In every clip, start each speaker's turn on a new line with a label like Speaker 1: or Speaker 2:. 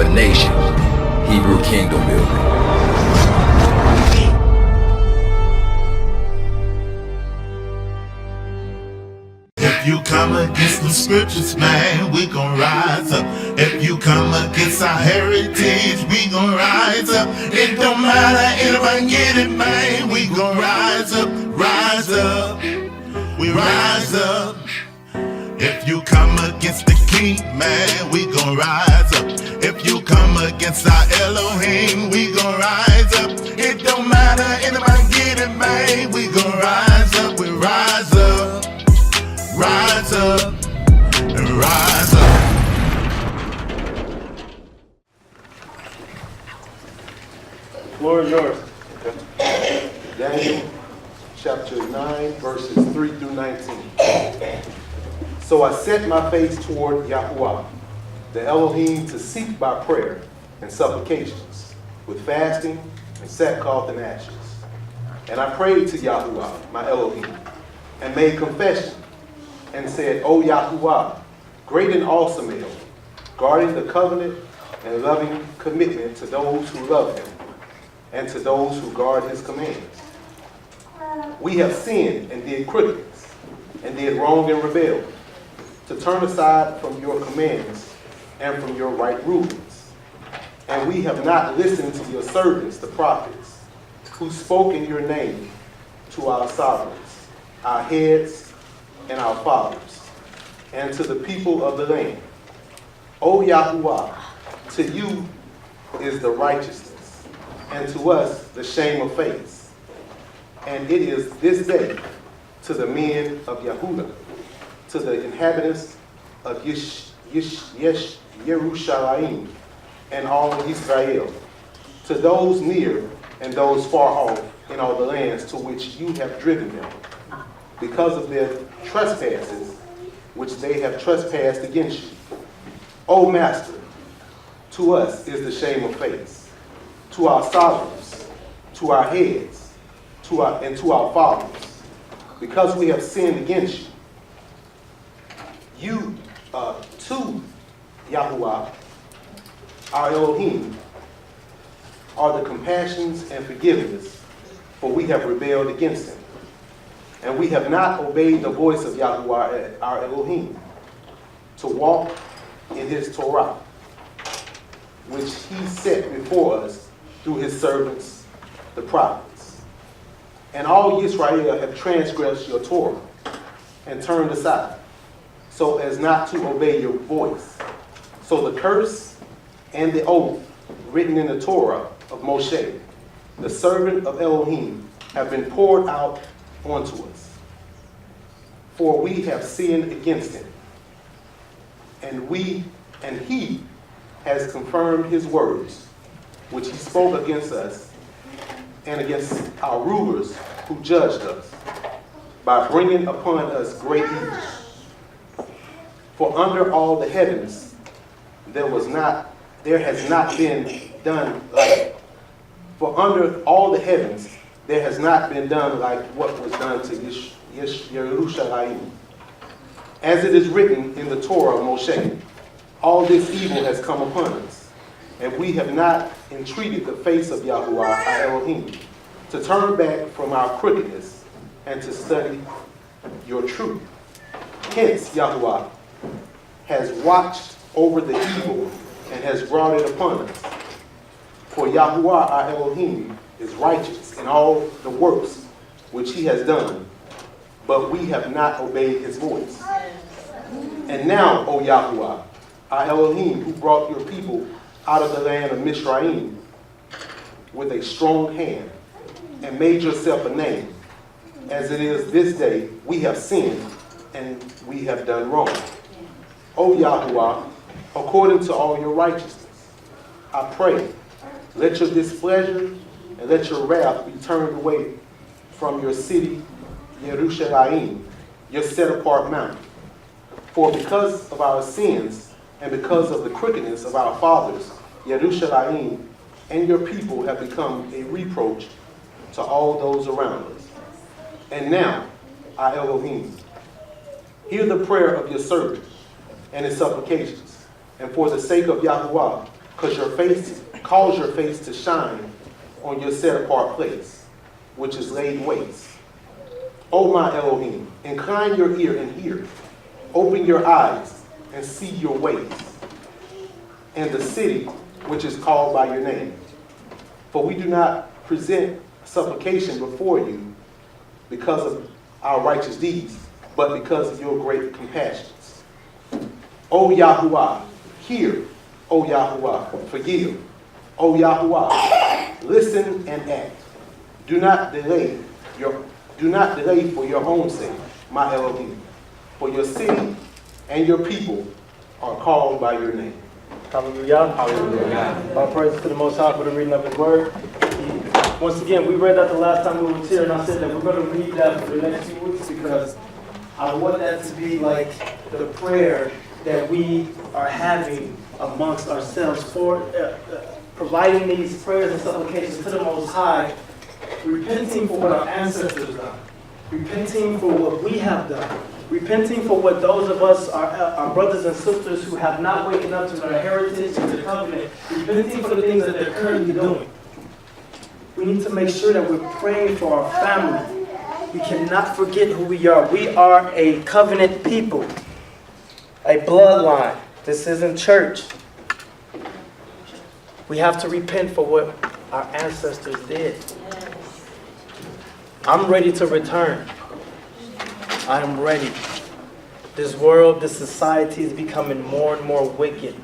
Speaker 1: a nation. Hebrew kingdom building.
Speaker 2: If you come against the scriptures, man, we gon' rise up. If you come against our heritage, we gon' rise up. It don't matter, anybody get it, man, we gon' rise up, we rise up. If you come against the king, man, we gon' rise up. If you come against our Elohim, we gon' rise up. It don't matter, anybody get it, man, we gon' rise up, we rise up. Rise up and rise up.
Speaker 3: The floor is yours. Daniel chapter 9, verses 3 through 19. So I set my face toward Yahuwah, the Elohim, to seek by prayer and supplications, with fasting and sackcloth and ashes. And I prayed to Yahuwah, my Elohim, and made confession, and said, O Yahuwah, great and awesome El, guarding the covenant and loving commitment to those who love him, and to those who guard his commands. We have sinned and did crookedness, and did wrong and rebelled, to turn aside from your commands and from your right rulings. And we have not listened to your servants, the prophets, who spoke in your name to our sovereigns, our heads, and our fathers, and to the people of the land. O Yahuwah, to you is the righteousness, and to us the shame of face. And it is this day to the men of Yehudah, to the inhabitants of Yerushalayim, and all Israel, to those near and those far off in all the lands to which you have driven them, because of their trespasses which they have trespassed against you. O Master, to us is the shame of face, to our sovereigns, to our heads, and to our fathers, because we have sinned against you. You, to Yahuwah, our Elohim, are the compassions and forgiveness, for we have rebelled against him. And we have not obeyed the voice of Yahuwah, our Elohim, to walk in his Torah, which he set before us through his servants, the prophets. And all Israel have transgressed your Torah and turned aside, so as not to obey your voice. So the curse and the oath written in the Torah of Moshe, the servant of Elohim, have been poured out onto us. For we have sinned against him, and he has confirmed his words, which he spoke against us and against our rulers who judged us, by bringing upon us great evil. For under all the heavens there has not been done like. For under all the heavens there has not been done like what was done to Yerushalayim. As it is written in the Torah of Moshe, all this evil has come upon us, and we have not entreated the face of Yahuwah our Elohim, to turn back from our crookedness and to study your truth. Hence Yahuwah has watched over the evil and has brought it upon us. For Yahuwah our Elohim is righteous in all the works which he has done, but we have not obeyed his voice. And now, O Yahuwah, our Elohim, who brought your people out of the land of Mizraim with a strong hand, and made yourself a name, as it is this day, we have sinned and we have done wrong. O Yahuwah, according to all your righteousness, I pray, let your displeasure and let your wrath be turned away from your city, Yerushalayim, your set-apart mountain. For because of our sins and because of the crookedness of our fathers, Yerushalayim and your people have become a reproach to all those around us. And now, our Elohim, hear the prayer of your servant and his supplications, and for the sake of Yahuwah, cause your face to shine on your set-apart place, which is laid waste. O my Elohim, incline your ear and hear. Open your eyes and see your ways, and the city which is called by your name. For we do not present supplication before you because of our righteous deeds, but because of your great compassions. O Yahuwah, hear. O Yahuwah, forgive. O Yahuwah, listen and act. Do not delay for your own sake, my Elohim. For your city and your people are called by your name.
Speaker 4: Hallelujah. Hallelujah. All praise to the Most High for the reading of His Word. Once again, we read that the last time we were here, and I said that we're going to read that for the next few weeks because I want that to be like the prayer that we are having amongst ourselves for providing these prayers and supplications to the Most High, repenting for what our ancestors have done, repenting for what we have done, repenting for what those of us, our brothers and sisters who have not waken up to their heritage and the covenant, repenting for the things that they're currently doing. We need to make sure that we're praying for our family. We cannot forget who we are. We are a covenant people, a bloodline. This isn't church. We have to repent for what our ancestors did. I'm ready to return. I am ready. This world, this society is becoming more and more wicked.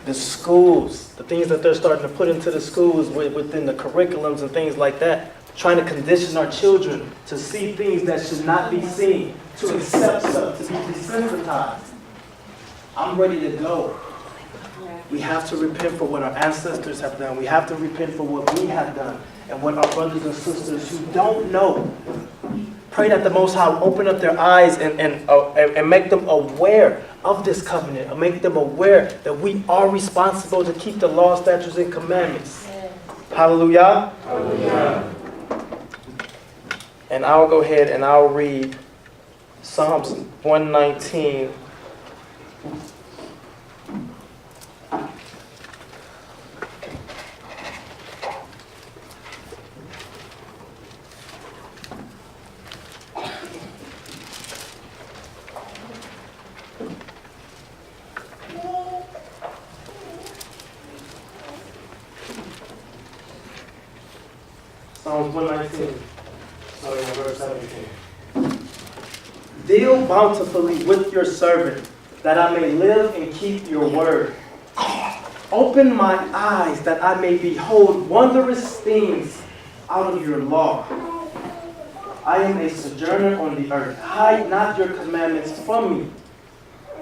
Speaker 4: The schools, the things that they're starting to put into the schools within the curriculums and things like that, trying to condition our children to see things that should not be seen, to accept stuff, to be desensitized. I'm ready to go. We have to repent for what our ancestors have done. We have to repent for what we have done and what our brothers and sisters who don't know. Pray that the Most High will open up their eyes and make them aware of this covenant, and make them aware that we are responsible to keep the law, statutes, and commandments. Hallelujah. Hallelujah. And I'll go ahead and I'll read Psalms 119. Psalms 119, starting at verse 17. Deal bountifully with your servant, that I may live and keep your word. Open my eyes, that I may behold wondrous things out of your law. I am a sojourner on the earth. Hide not your commandments from me.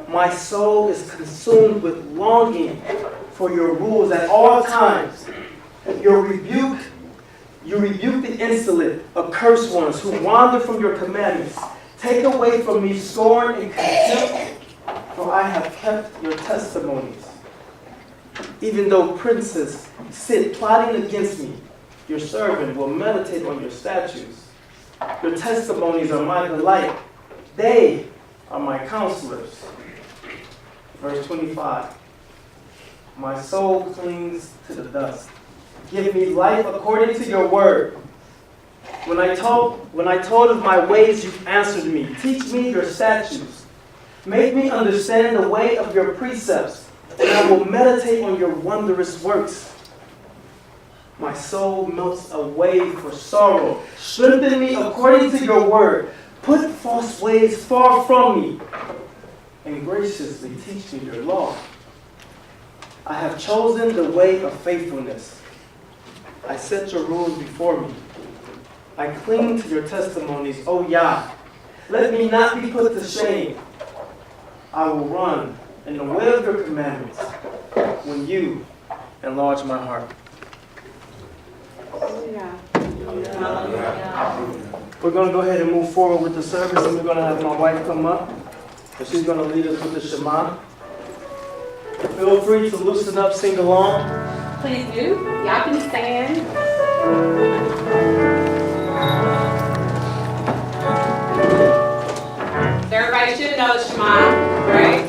Speaker 4: My soul is consumed with longing for your rules at all times. You rebuke the insolent, accursed ones who wander from your commandments. Take away from me scorn and contempt, for I have kept your testimonies. Even though princes sit plotting against me, your servant will meditate on your statutes. Your testimonies are my delight. They are my counselors. Verse 25. My soul clings to the dust. Give me life according to your word. When I told of my ways, you answered me. Teach me your statutes. Make me understand the way of your precepts, and I will meditate on your wondrous works. My soul melts away for sorrow. Strengthen me according to your word. Put false ways far from me, and graciously teach me your law. I have chosen the way of faithfulness. I set your rules before me. I cling to your testimonies, O Yah. Let me not be put to shame. I will run in the way of your commandments when you enlarge my heart. We're going to go ahead and move forward with the service, and we're going to have my wife come up, and she's going to lead us with the Shema. Feel free to loosen up, sing along.
Speaker 5: Please do. Y'all can stand. So everybody should know the Shema, right?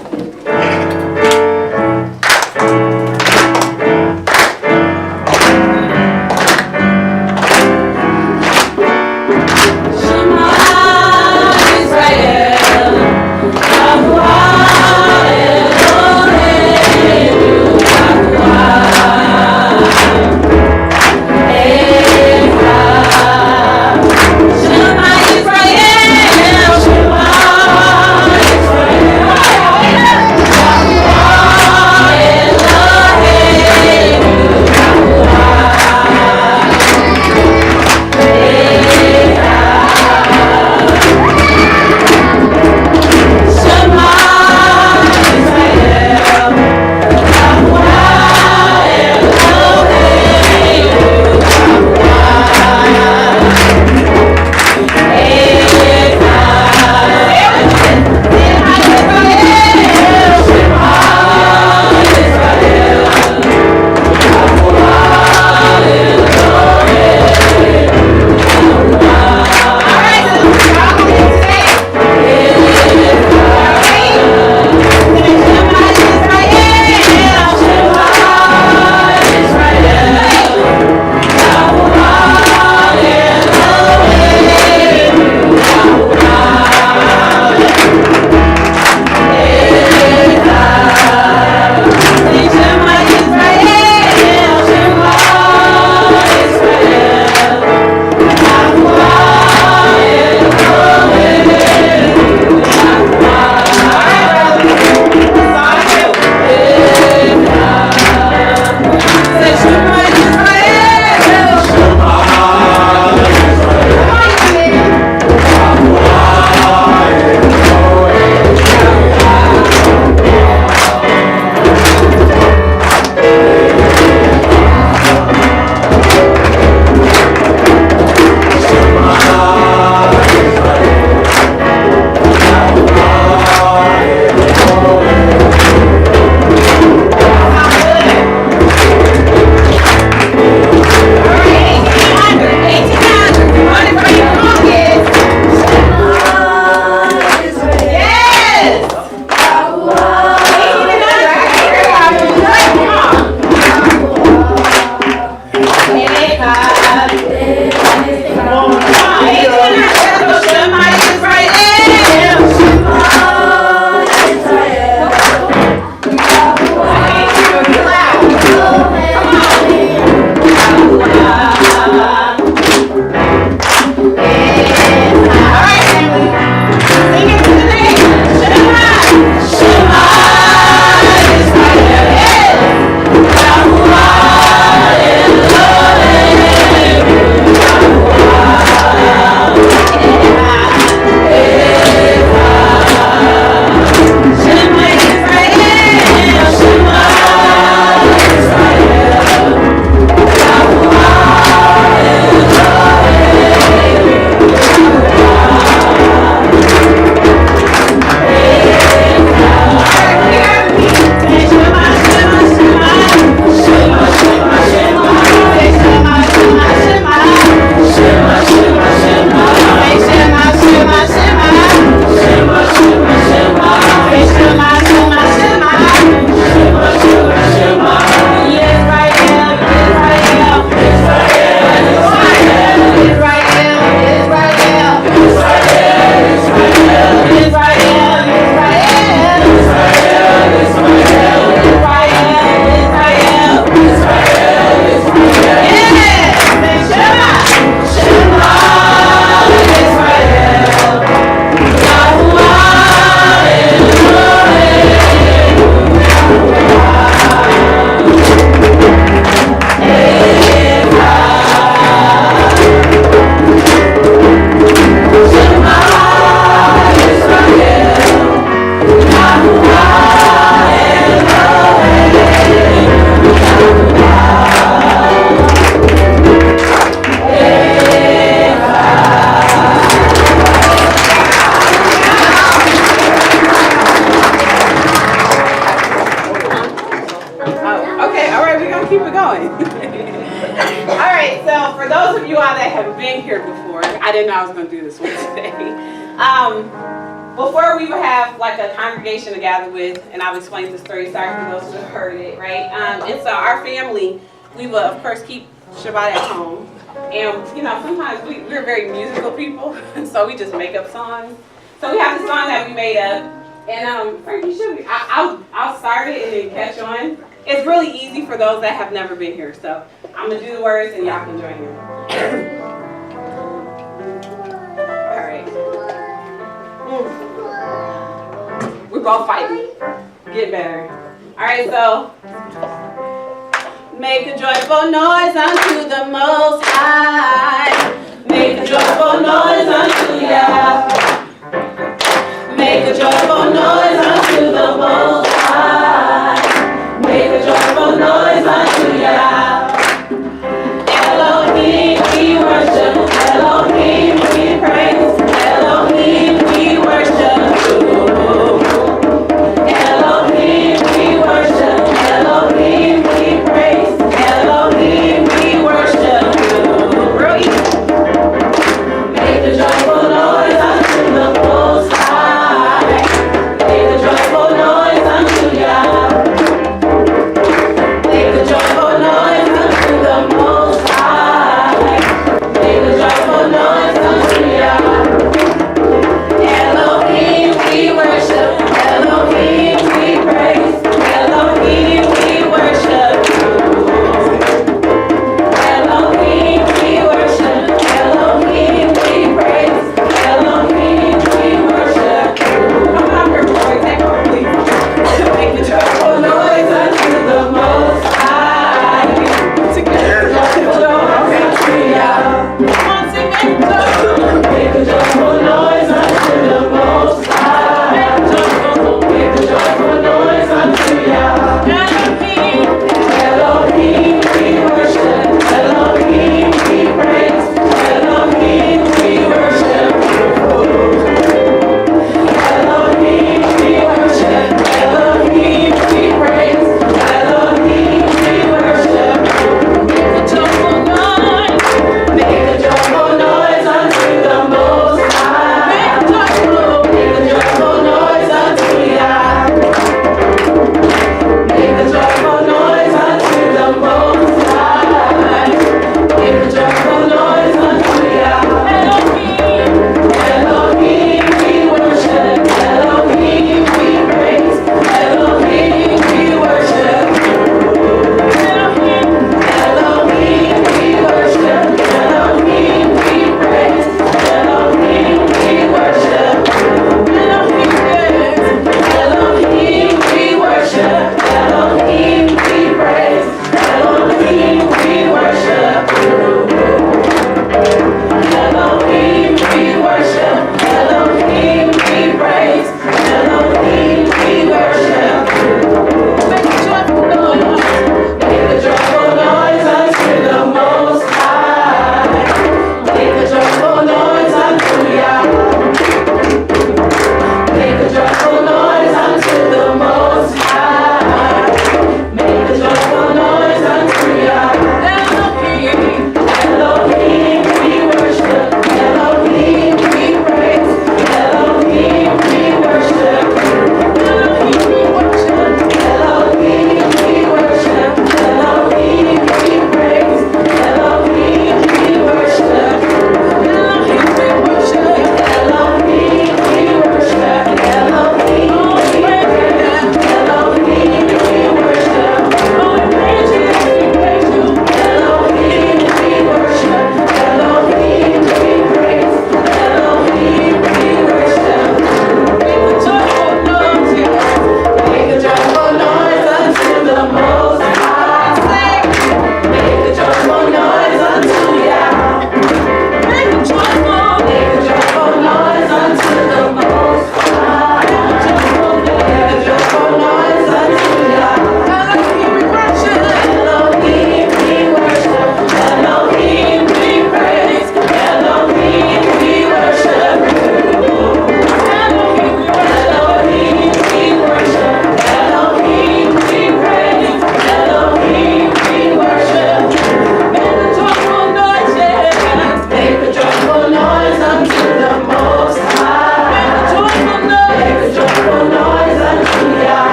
Speaker 5: going. All right, so for those of you all that have been here before, I didn't know I was going to do this one today. Before we would have like a congregation to gather with, and I've explained the story, sorry for those who have heard it, right? And so our family, we will of course keep Shabbat at home. And you know, sometimes we're very musical people, so we just make up songs. So we have the song that we made up, and Frankie, I'll start it and then catch on. It's really easy for those that have never been here, so I'm gonna do the words and y'all can join in. All right. We're both fighting. Get better. All right, so make a joyful noise unto the Most High. Make a joyful noise unto Yah. Make a joyful noise unto the Most High. Make a joyful noise unto Yah. Elohim we worship, Elohim we praise, Elohim we worship you. Elohim we worship, Elohim we praise, Elohim we worship you. Real easy. Make a joyful noise unto the Most High.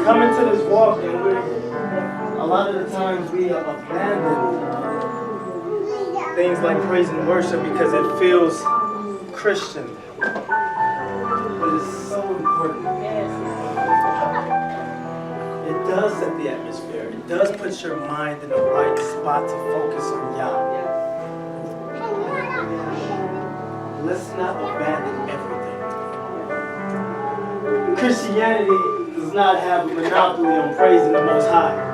Speaker 4: come into this walk and a lot of the times we abandon things like praise and worship because it feels Christian. But it's so important. It does set the atmosphere. It does put your mind in the right spot to focus on Yah. Let's not abandon everything. Christianity does not have a monopoly on praising the Most High.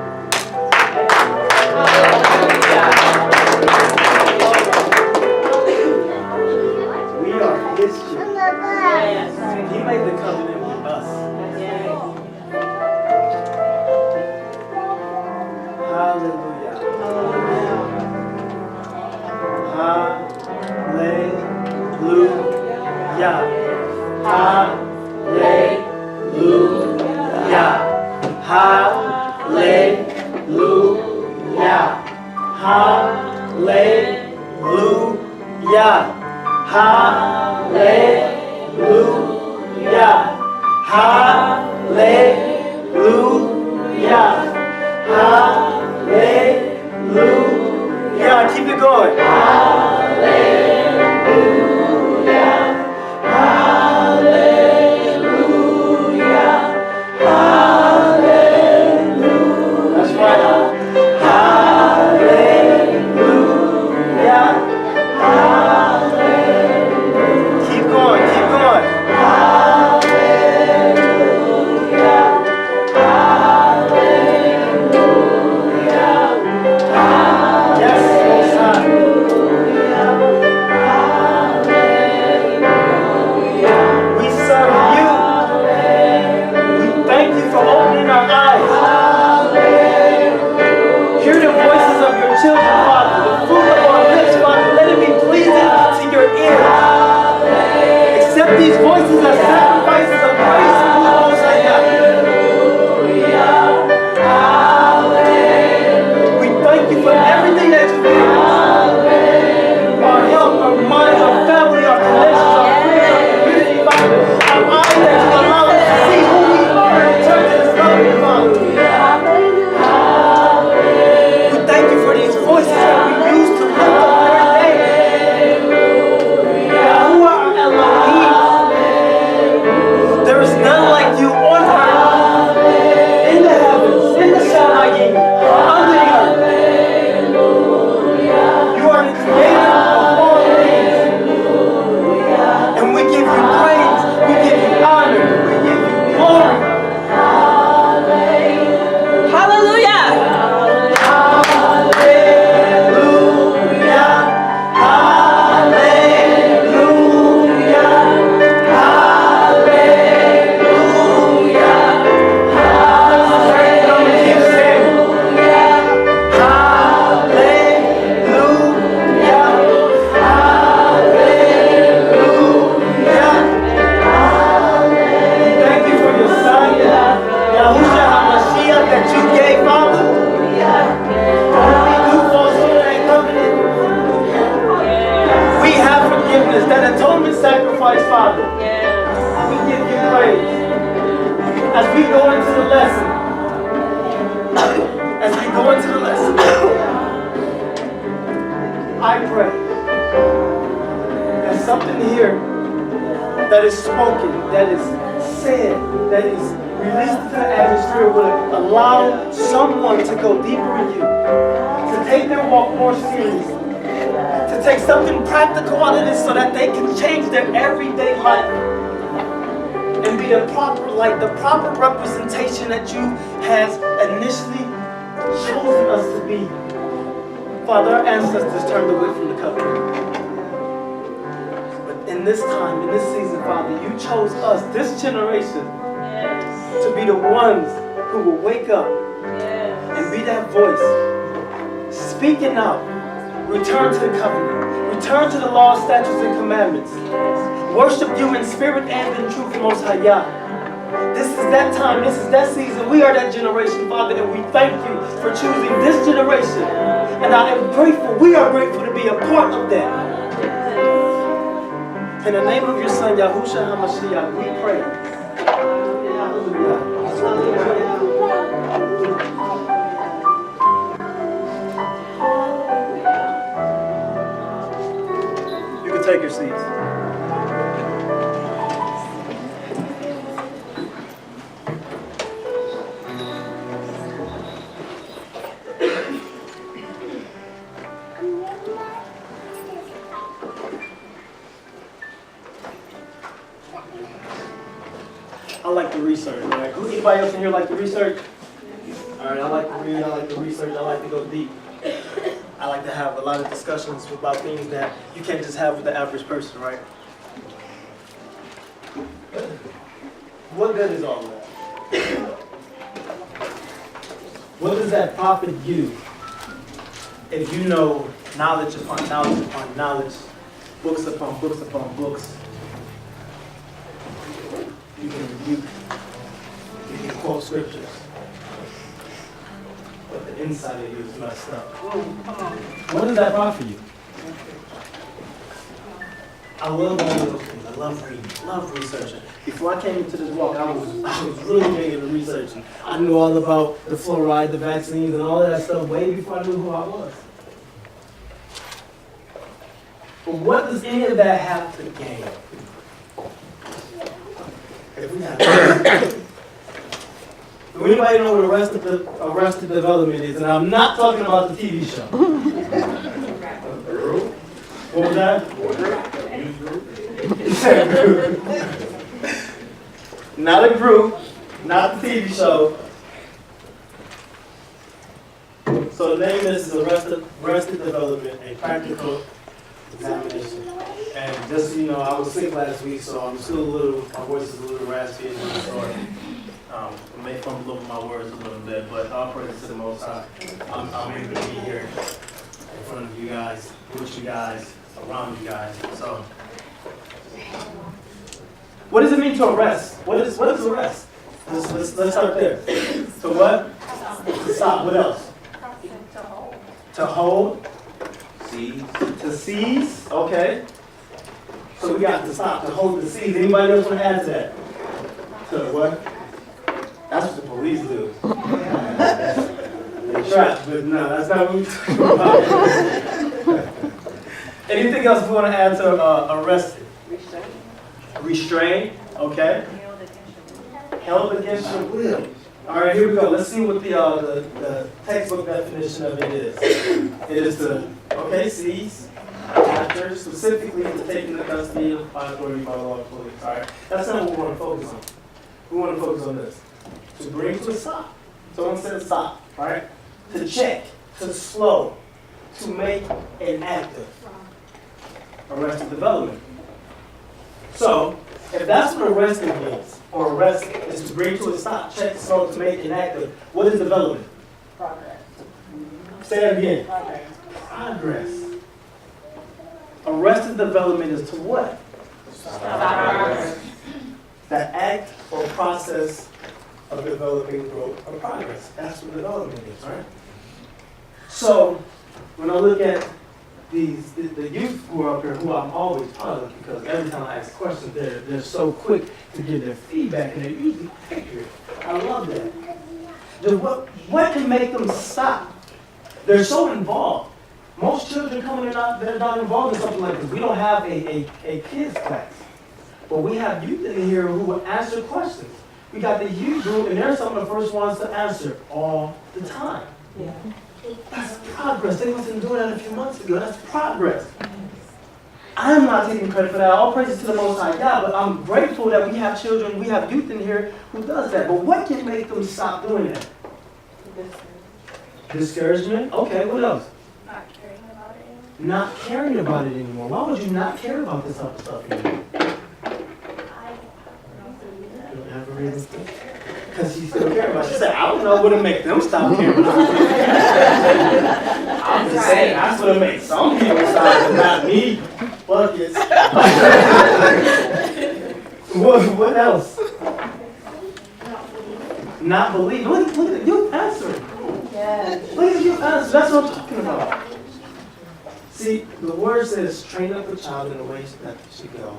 Speaker 4: We are His children. He made the covenant with us. Hallelujah. Hallelujah. Hallelujah. Hallelujah. Hallelujah. Hallelujah. Hallelujah. Hallelujah. Keep it going. Hallelujah. Hallelujah. Hallelujah. That's right. Hallelujah. Hallelujah. Keep going. Keep going. Hallelujah. Hallelujah. Yes, Most High. We serve you. We thank you for opening our eyes. Hear the voices of your children, Father. The fruit of our lips, Father. Let it be pleasing to your ears. Accept these voices as sacrifices of praise and glory. We thank you for everything that you've given us. Our health, our minds, our family, our connections, our friends, our community, Father. Our eyes that you allow us to see who we are in terms of this covenant, Father. We thank you for these voices that we use to lift up your name. Yahuwah Elohim. There is none like you on earth, in the heavens, in the Shamayim, under the earth. You are the creator of all things. And we give you praise, we give you honor, we give you glory.
Speaker 5: Hallelujah.
Speaker 4: Hallelujah. Hallelujah. Hallelujah. Hallelujah. Keep saying, hallelujah. Hallelujah. Thank you for your son, Yahushua HaMashiach, that you gave, Father. We do fulfill that covenant. We have forgiveness, that atonement sacrifice, Father. We give you praise. As we go into the lesson, I pray that something here that is spoken, that is said, that is released into the atmosphere will allow someone to go deeper in you, to take their walk more seriously, to take something practical out of this so that they can change their everyday life and be the proper light, the proper representation that you has initially chosen us to be. Father, our ancestors turned away from the covenant. But in this time, in this season, Father, you chose us, this generation, to be the ones who will wake up and be that voice, speaking out, return to the covenant, return to the law, statutes, and commandments, worship you in spirit and in truth, Most High Yah. This is that time, this is that season. We are that generation, Father, and we thank you for choosing this generation. And I am grateful, we are grateful to be a part of that. In the name of your son, Yahushua HaMashiach, we pray. Hallelujah. Hallelujah. your seats. I like the research, right? Anybody else in here like the research? All right, I like to read, I like to research, I like to go deep. I like to have a lot of discussions about things that you can't just have with the average person, right? What good is all of that? What does that profit you if you know knowledge upon knowledge upon knowledge, books upon books upon books? You can rebuke, you can quote scriptures, but the inside of you is messed up. What does that profit you? I love all of those things. I love reading, love researching. Before I came into this walk, I was really big into researching. I knew all about the fluoride, the vaccines, and all of that stuff way before I knew who I was. But what does any of that have to gain? If we have do anybody know what Arrested Development is? And I'm not talking about the TV show. What was that? Not a group, not the TV show. So the name of this is Arrested Development, a practical examination. And just so you know, I was sick last week, so I'm still my voice is a little raspy and so I may fumble over my words a little bit, but all praise to the Most High. I'm able to be here in front of you guys, with you guys, around you guys. So, what does it mean to arrest? What is arrest? Let's start there. To what? To stop. What else? To hold. Seize. To seize. Okay. So we got to stop, to hold the seize. Anybody else want to add to that? To what? That's what the police do. They trap, but no, that's not what we're talking about. Anything else we want to add to arrested? Restrain, okay. Held against your will. All right, here we go. Let's see what the textbook definition of it is. It is to, seize. After, specifically to taking the custody of by authority by law of police. All right, that's not what we want to focus on. We want to focus on this: to bring to a stop. Someone said stop, right? To check, to slow, to make inactive. Arrested development. So, if that's what arrested means, or arrest is to bring to a stop, check, slow, to make inactive, what is development? Progress. Say that again. Progress. Arrested development is to what? The act or process of developing growth or progress. That's what development is, right? So, when I look at the youth who are up here, who I'm always proud of, because every time I ask questions, they're so quick to give their feedback, and they're usually accurate. I love that. What can make them stop? They're so involved. Most children they're not involved in something like this. We don't have a kids class, but we have youth in here who will answer questions. We got the youth group, and they're some of the first ones to answer all the time. Yeah. That's progress. They wasn't doing that a few months ago. That's progress. I'm not taking credit for that. All praises to the Most High God, but I'm grateful that we have children, we have youth in here who does that. But what can make them stop doing that? Discouragement. Okay, what else? Not caring about it anymore. Why would you not care about this type of stuff anymore? You don't have a reason? Because you still care about it. She said, I don't know what would make them stop caring about it. I'm just saying, that's what makes some people stop, but not me. Buckets. What else? Not believe. Look at you answering. Yes. Look at you answering. That's what I'm talking about. See, the word says, train up a child in the way that they should go.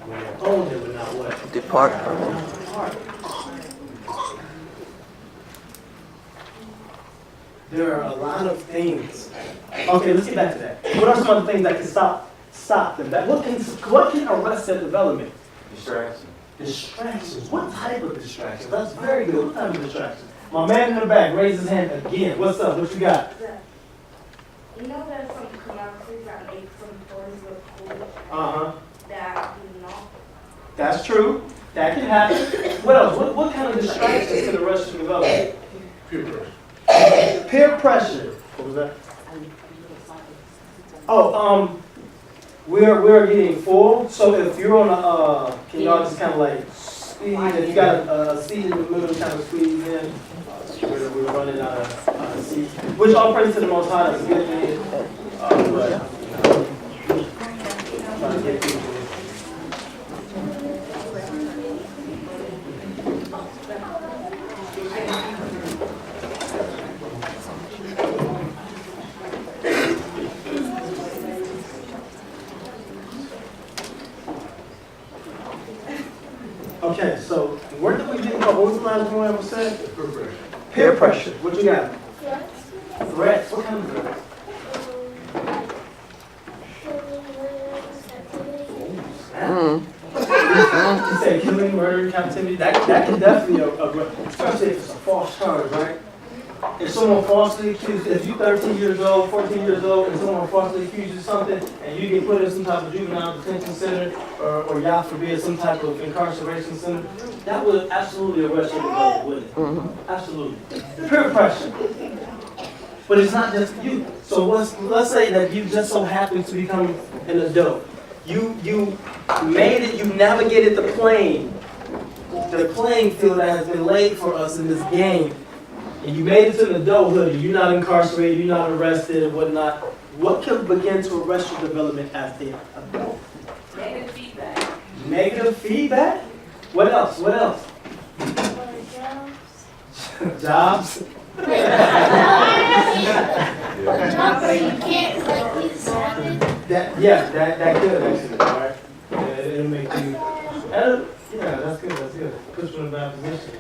Speaker 4: When they're old, they will not what?
Speaker 6: Depart from it.
Speaker 4: There are a lot of things. Okay, let's get back to that. What are some of the things that can stop stop them? What can arrest their development?
Speaker 6: Distraction.
Speaker 4: Distractions. What type of distractions? That's very good. What type of distractions? My man in the back, raise his hand again. What's up? What you got?
Speaker 7: You know there's some commercials that make some toys look cool
Speaker 4: Uh-huh.
Speaker 7: that do not.
Speaker 4: That's true. That can happen. What else? What kind of distractions can arrest your development?
Speaker 3: Peer pressure.
Speaker 4: Peer pressure. What was that? Oh, we're getting full. So if you're on a, can y'all just kind of like squeeze? If you got a seat in the middle, kind of squeeze in. We're running out of seats. Which all praise to the Most High. That's a good thing. Trying to get people. Okay, so where did we get, what was the last one I was saying?
Speaker 3: Peer pressure.
Speaker 4: Peer pressure. What you got? Threats. What kind of threats? You said killing, murder, captivity. That can definitely, especially if it's a false charge, right? If someone falsely accused, if you're 13 years old, 14 years old, and someone falsely accuses you of something, and you get put in some type of juvenile detention center, or God forbid, some type of incarceration center, that would absolutely arrest your development, wouldn't it? Absolutely. Peer pressure. But it's not just you. So let's say that you just so happen to become an adult. You made it, you navigated the playing field that has been laid for us in this game. And you made it to the adulthood, and you're not incarcerated, you're not arrested and whatnot. What can begin to arrest your development as an adult?
Speaker 5: Negative feedback.
Speaker 4: Negative feedback? What else? What else? Jobs? That could actually, right? It'll make you, yeah, that's good, that's good. Push you in a bad position.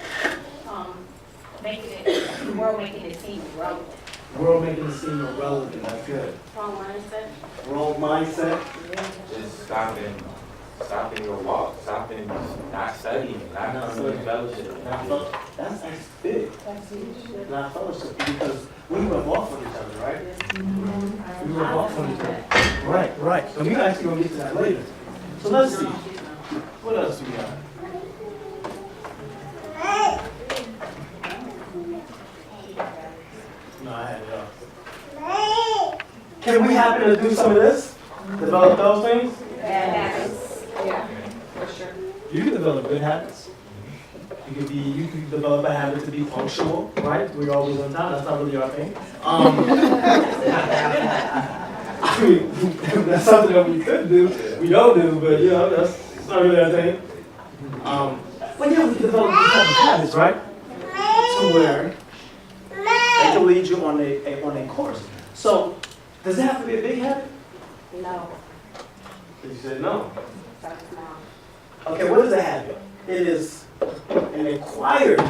Speaker 7: The world making it seem relevant.
Speaker 4: World making it seem irrelevant, that's good.
Speaker 7: Wrong mindset.
Speaker 4: Wrong mindset.
Speaker 6: Just stopping your walk, stopping, not studying, not coming to fellowship.
Speaker 4: That's big. Not fellowship, because we rub off on each other, right? We rub off on each other. Right. And we're actually going to get to that later. So let's see. What else we got? No, I had it up. Can we happen to do some of this? Develop those things?
Speaker 5: Yeah, for sure.
Speaker 4: You can develop good habits. You can develop a habit to be punctual, right? We're always on time. That's not really our thing. I mean, that's something that we could do. We don't do, but that's not really our thing. But yeah, we can develop these type of habits, right? To where they can lead you on a course. So, does it have to be a big habit?
Speaker 5: No.
Speaker 4: You said no.
Speaker 5: That's not.
Speaker 4: Okay, what is a habit? It is an acquired.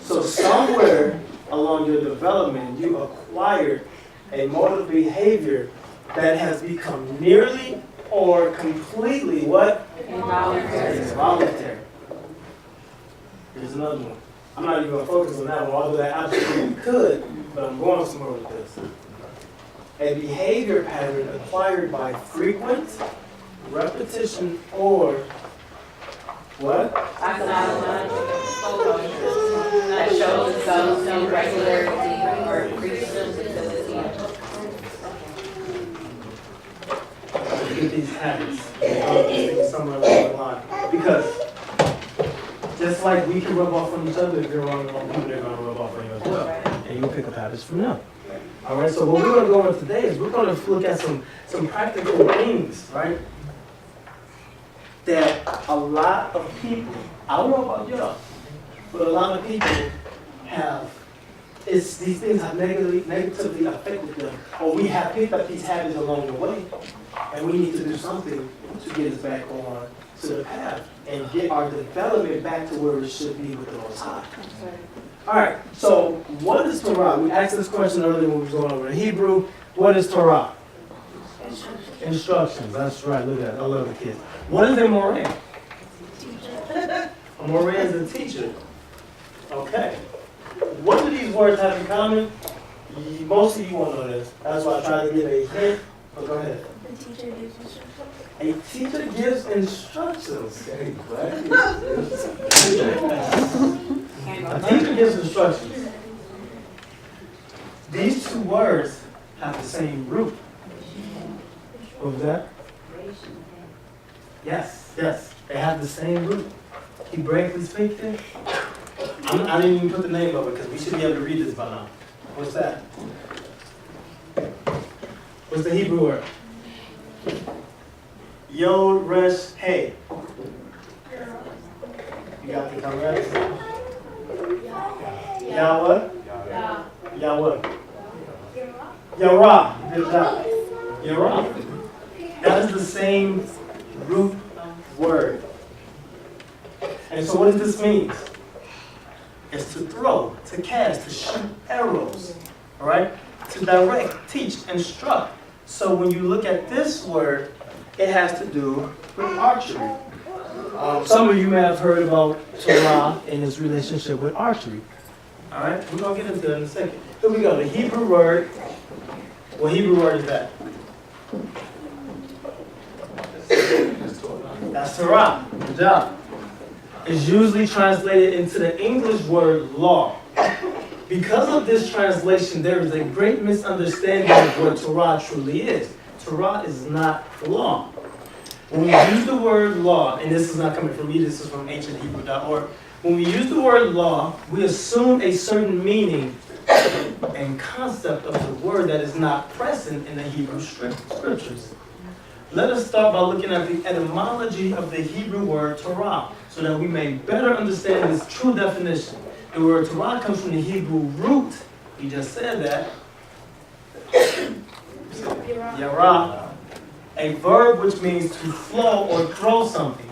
Speaker 4: So somewhere along your development, you acquired a mode of behavior that has become nearly or completely what?
Speaker 5: Involuntary.
Speaker 4: Involuntary. Here's another one. I'm not even going to focus on that one, although that absolutely could, but I'm going somewhere with this. A behavior pattern acquired by frequent repetition or what?
Speaker 5: That shows some regularity or increased sensitivity.
Speaker 4: Get these habits somewhere along the line. Because just like we can rub off on each other, if you're around the wrong people, they're going to rub off on you as well. And you'll pick up habits from them. All right, so what we're going to go on today is we're going to look at some practical things, right? That a lot of people, I don't know about y'all, but a lot of people have, these things have negatively affected them, or we have picked up these habits along the way, and we need to do something to get us back on to the path and get our development back to where it should be with the Most High. All right, so what is Torah? We asked this question earlier when we were going over the Hebrew. What is Torah? Instructions, that's right, look at that, I love the kids. What is a Moreh? A Moreh is a teacher. Okay. What do these words have in common? Most of you won't know this. That's why I tried to give a hint. Oh, go ahead.
Speaker 7: The teacher gives instructions.
Speaker 4: A teacher gives instructions. A teacher gives instructions. These two words have the same root. What was that? Yes, yes. They have the same root. Hebraically speaking, I didn't even put the name of it because we should be able to read this by now. What's that? What's the Hebrew word? Yod, Resh, Hey. You got the correct? Yahweh? Yahweh. Yarah. Good job. Yarah. That is the same root word. And so what does this mean? It's to throw, to cast, to shoot arrows. All right? To direct, teach, instruct. So when you look at this word, it has to do with archery. Some of you may have heard about Torah and its relationship with archery. All right? We're going to get into that in a second. Here we go. The Hebrew word. What Hebrew word is that? That's Torah. Good job. It's usually translated into the English word law. Because of this translation, there is a great misunderstanding of what Torah truly is. Torah is not law. When we use the word law, and this is not coming from me, this is from ancienthebrew.org. When we use the word law, we assume a certain meaning and concept of the word that is not present in the Hebrew scriptures. Let us start by looking at the etymology of the Hebrew word Torah, so that we may better understand its true definition. The word Torah comes from the Hebrew root, we just said that, Yarah, a verb which means to flow or throw something.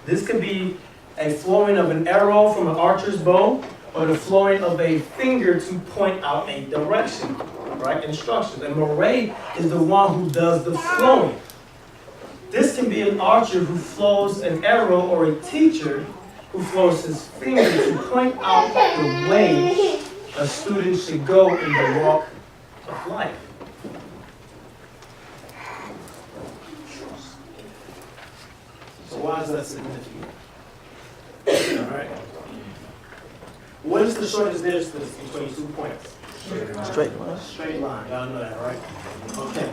Speaker 4: This could be a throwing of an arrow from an archer's bow, or the flowing of a finger to point out a direction, right? Instructions. And Moreh is the one who does the flowing. This can be an archer who flows an arrow, or a teacher who flows his finger to point out the way a student should go in the walk of life. So why is that significant? All right. What is the shortest distance between 2 points? Straight line. Straight line. Y'all know that, right? Okay.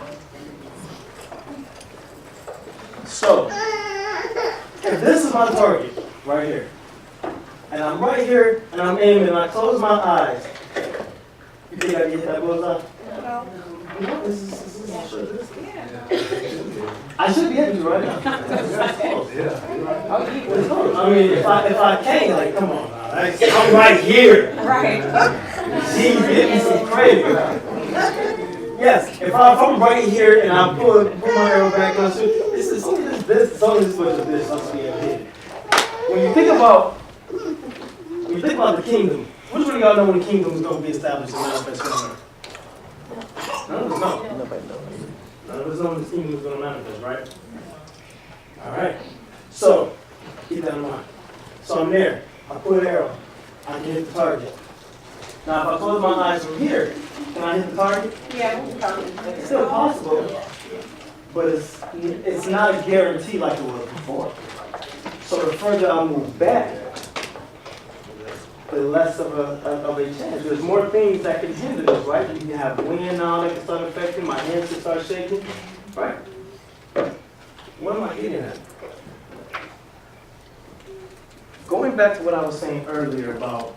Speaker 4: So, if this is my target, right here, and I'm right here, and I'm aiming, and I close my eyes, you think I can hit that bullseye? No. This is a short distance. I should be able to right now. That's close. It's close. I mean, if I can't, like, come on. I'm right here.
Speaker 5: Right.
Speaker 4: She's getting some credit. Yes, if I'm right here and I pull my arrow back on, it's only this much of this. I'm seeing here. When you think about the kingdom, which one of y'all know when the kingdom is going to be established and manifest on earth? None of us know. None of us know when the kingdom is going to manifest, right? All right. So keep that in mind. So I'm there. I put an arrow. I can hit the target. Now, if I close my eyes from here, can I hit the target?
Speaker 5: Yeah.
Speaker 4: It's still possible, but it's not a guarantee like it was before. So the further I move back, the less of a chance. There's more things that can hinder this, right? You can have wind now that can start affecting, my hands can start shaking, right? What am I getting at? Going back to what I was saying earlier about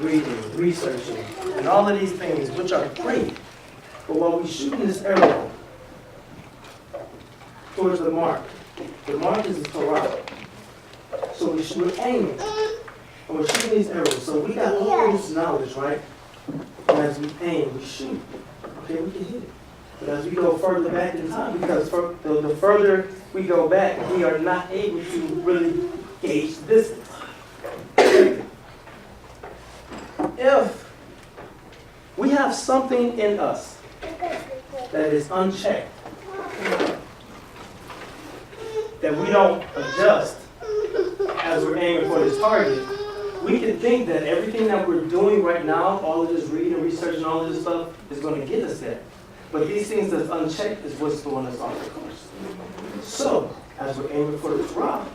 Speaker 4: reading, researching, and all of these things, which are great, but while we're shooting this arrow towards the mark is the Torah. So we're aiming, and we're shooting these arrows. So we got all this knowledge, right? And as we aim, we shoot. Okay, we can hit it. But as we go further back in time, because the further we go back, we are not able to really gauge the distance. If we have something in us that is unchecked, that we don't adjust as we're aiming for this target, we can think that everything that we're doing right now, all of this reading and research and all of this stuff, is going to get us there. But these things that's unchecked is what's throwing us off the course. So, as we're aiming for this rock,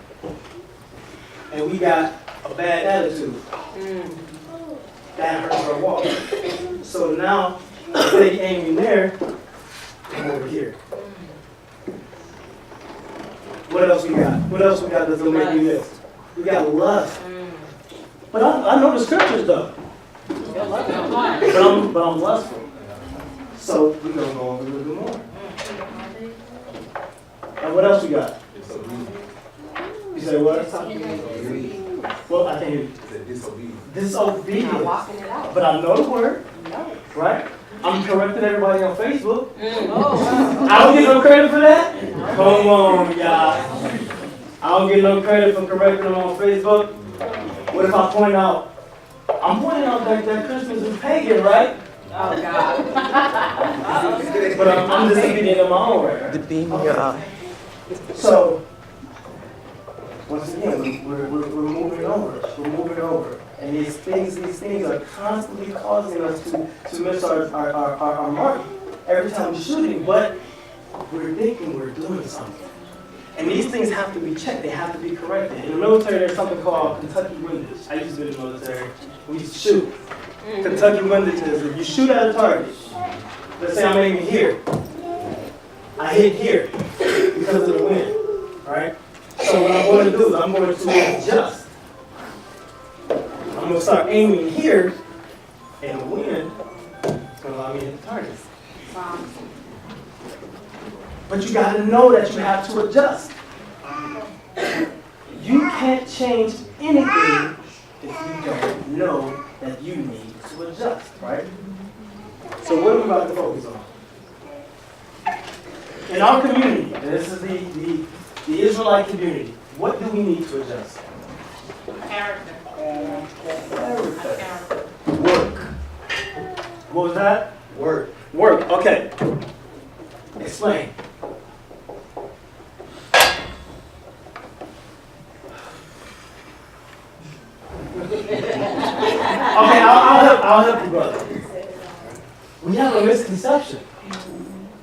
Speaker 4: and we got a bad attitude, that hurts our walk. So now, instead of aiming there, I'm over here. What else we got? What else we got that's gonna make me miss? We got lust. But I know the scriptures though. But I'm lustful. So we're gonna go on a little bit more. And what else we got? You say what? Well, I can't hear you. Disobedience. But I know the word, right? I'm correcting everybody on Facebook. I don't get no credit for that? Come on, y'all. I don't get no credit for correcting them on Facebook. What if I point out, I'm pointing out that Christmas is pagan, right?
Speaker 5: Oh, God.
Speaker 4: But I'm disobedient in my own way. The beam in your eye. So, once again, we're moving over. We're moving over. And these things are constantly causing us to miss our mark every time we're shooting, but we're thinking we're doing something. And these things have to be checked, they have to be corrected. In the military, there's something called Kentucky windage. I used to be in the military. We used to shoot. Kentucky windage is if you shoot at a target, let's say I'm aiming here, I hit here because of the wind, right? So what I'm going to do is I'm going to adjust. I'm going to start aiming here, and the wind is going to allow me to hit the target. But you got to know that you have to adjust. You can't change anything if you don't know that you need to adjust, right? So what are we about to focus on? In our community, and this is the Israelite community, what do we need to adjust?
Speaker 5: Character.
Speaker 4: Work. What was that?
Speaker 3: Work.
Speaker 4: Work, okay. Explain. Okay, I'll help you, brother. We have a misconception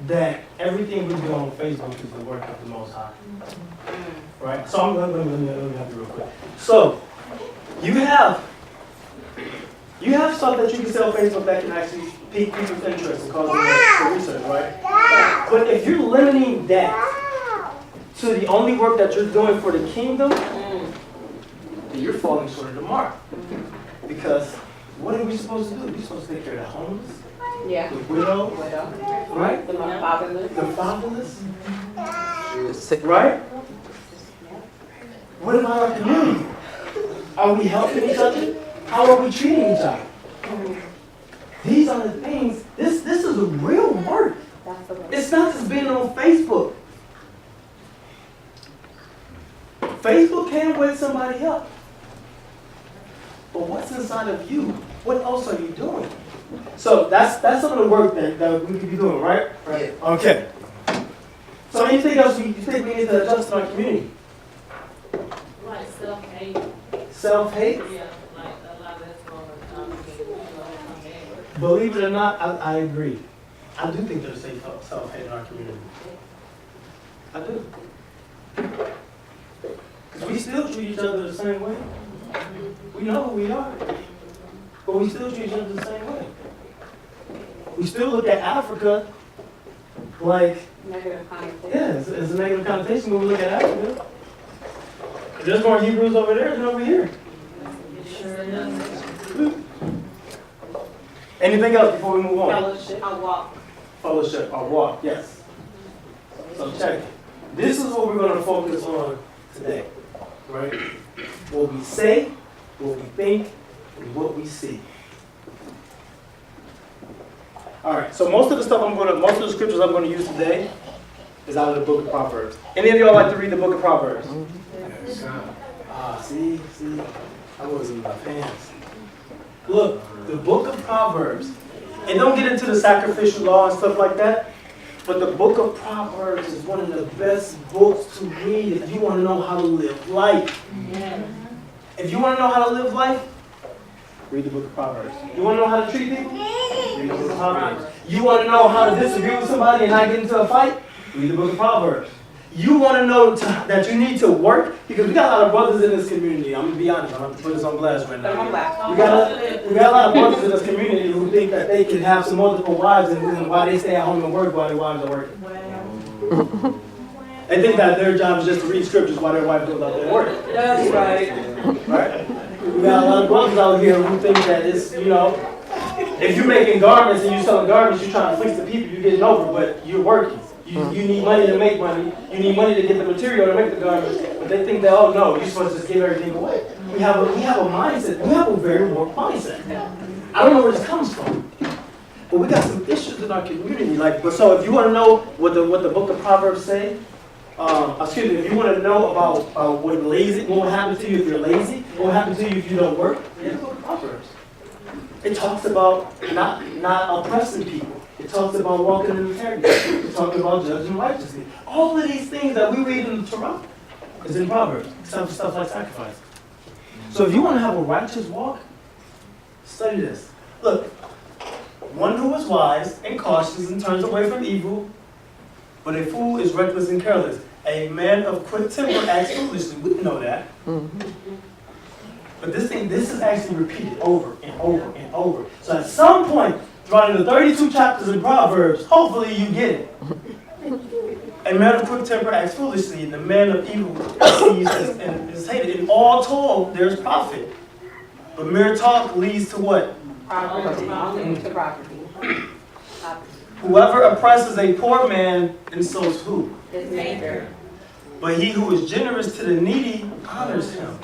Speaker 4: that everything we do on Facebook is the work of the Most High. Right? So let me help you real quick. So, you have stuff that you can sell on Facebook that can actually pique people's interest and cause them to research, right? But if you're limiting that to the only work that you're doing for the kingdom, then you're falling short of the mark. Because what are we supposed to do? We're supposed to take care of the homeless,
Speaker 5: Yeah.
Speaker 4: the widow, right?
Speaker 5: The fatherless.
Speaker 4: The fatherless, right? What about our community? Are we helping each other? How are we treating each other? These are the things, this is a real work. It's not just being on Facebook. Facebook can wake somebody up. But what's inside of you? What else are you doing? So that's some of the work that we could be doing, right? Right. Okay. So anything else you think we need to adjust in our community?
Speaker 8: Like self-hate.
Speaker 4: Self-hate?
Speaker 8: Yeah, like a lot of that's going on.
Speaker 4: Believe it or not, I agree. I do think there's self-hate in our community. I do. Because we still treat each other the same way. We know who we are. But we still treat each other the same way. We still look at Africa like,
Speaker 5: Negative connotation.
Speaker 4: yeah, it's a negative connotation when we look at Africa. There's more Hebrews over there than over here. Anything else before we move on?
Speaker 5: Fellowship. I walk.
Speaker 4: Fellowship, or walk, yes. So check it. This is what we're going to focus on today, right? What we say, what we think, and what we see. All right, so most of the scriptures I'm going to use today is out of the book of Proverbs. Any of y'all like to read the book of Proverbs? See, I wasn't in my pants. Look, the book of Proverbs, and don't get into the sacrificial law and stuff like that, But the book of Proverbs is one of the best books to read if you want to know how to live life. If you want to know how to live life, read the book of Proverbs. You want to know how to treat people? Read the book of Proverbs. You want to know how to disagree with somebody and not get into a fight? Read the book of Proverbs. You want to know that you need to work? Because we got a lot of brothers in this community. I'm going to be honest. I'm going to put this on blast right now. We got a lot of brothers in this community who think that they can have some multiple wives and why they stay at home and work while their wives are working. They think that their job is just to read scriptures while their wife goes out there and work.
Speaker 8: That's right.
Speaker 4: Right? We got a lot of brothers out here who think that it's, you know, if you're making garments and you're selling garments, you're trying to fleece the people, you're getting over, but you're working. You need money to make money. You need money to get the material to make the garments. But they think that, oh no, you're supposed to just give everything away. We have a mindset. We have a very woke mindset. I don't know where this comes from. But we got some issues in our community. So if you want to know what the book of Proverbs say, if you want to know about what happens to you if you're lazy, what happens to you if you don't work, read the book of Proverbs. It talks about not oppressing people. It talks about walking in integrity. It talks about judging righteously. All of these things that we read in the Torah is in Proverbs, except for stuff like sacrifice. So if you want to have a righteous walk, study this. Look, one who is wise and cautious and turns away from evil, but a fool is reckless and careless. A man of quick temper acts foolishly. We know that. But this is actually repeated over and over and over. So at some point, throughout the 32 chapters in Proverbs, hopefully you get it. A man of quick temper acts foolishly, and the man of evil sees and is hated. In all toil, there's profit. But mere talk leads to what?
Speaker 5: Property.
Speaker 4: Whoever oppresses a poor man insults who?
Speaker 5: His neighbor.
Speaker 4: But he who is generous to the needy honors him.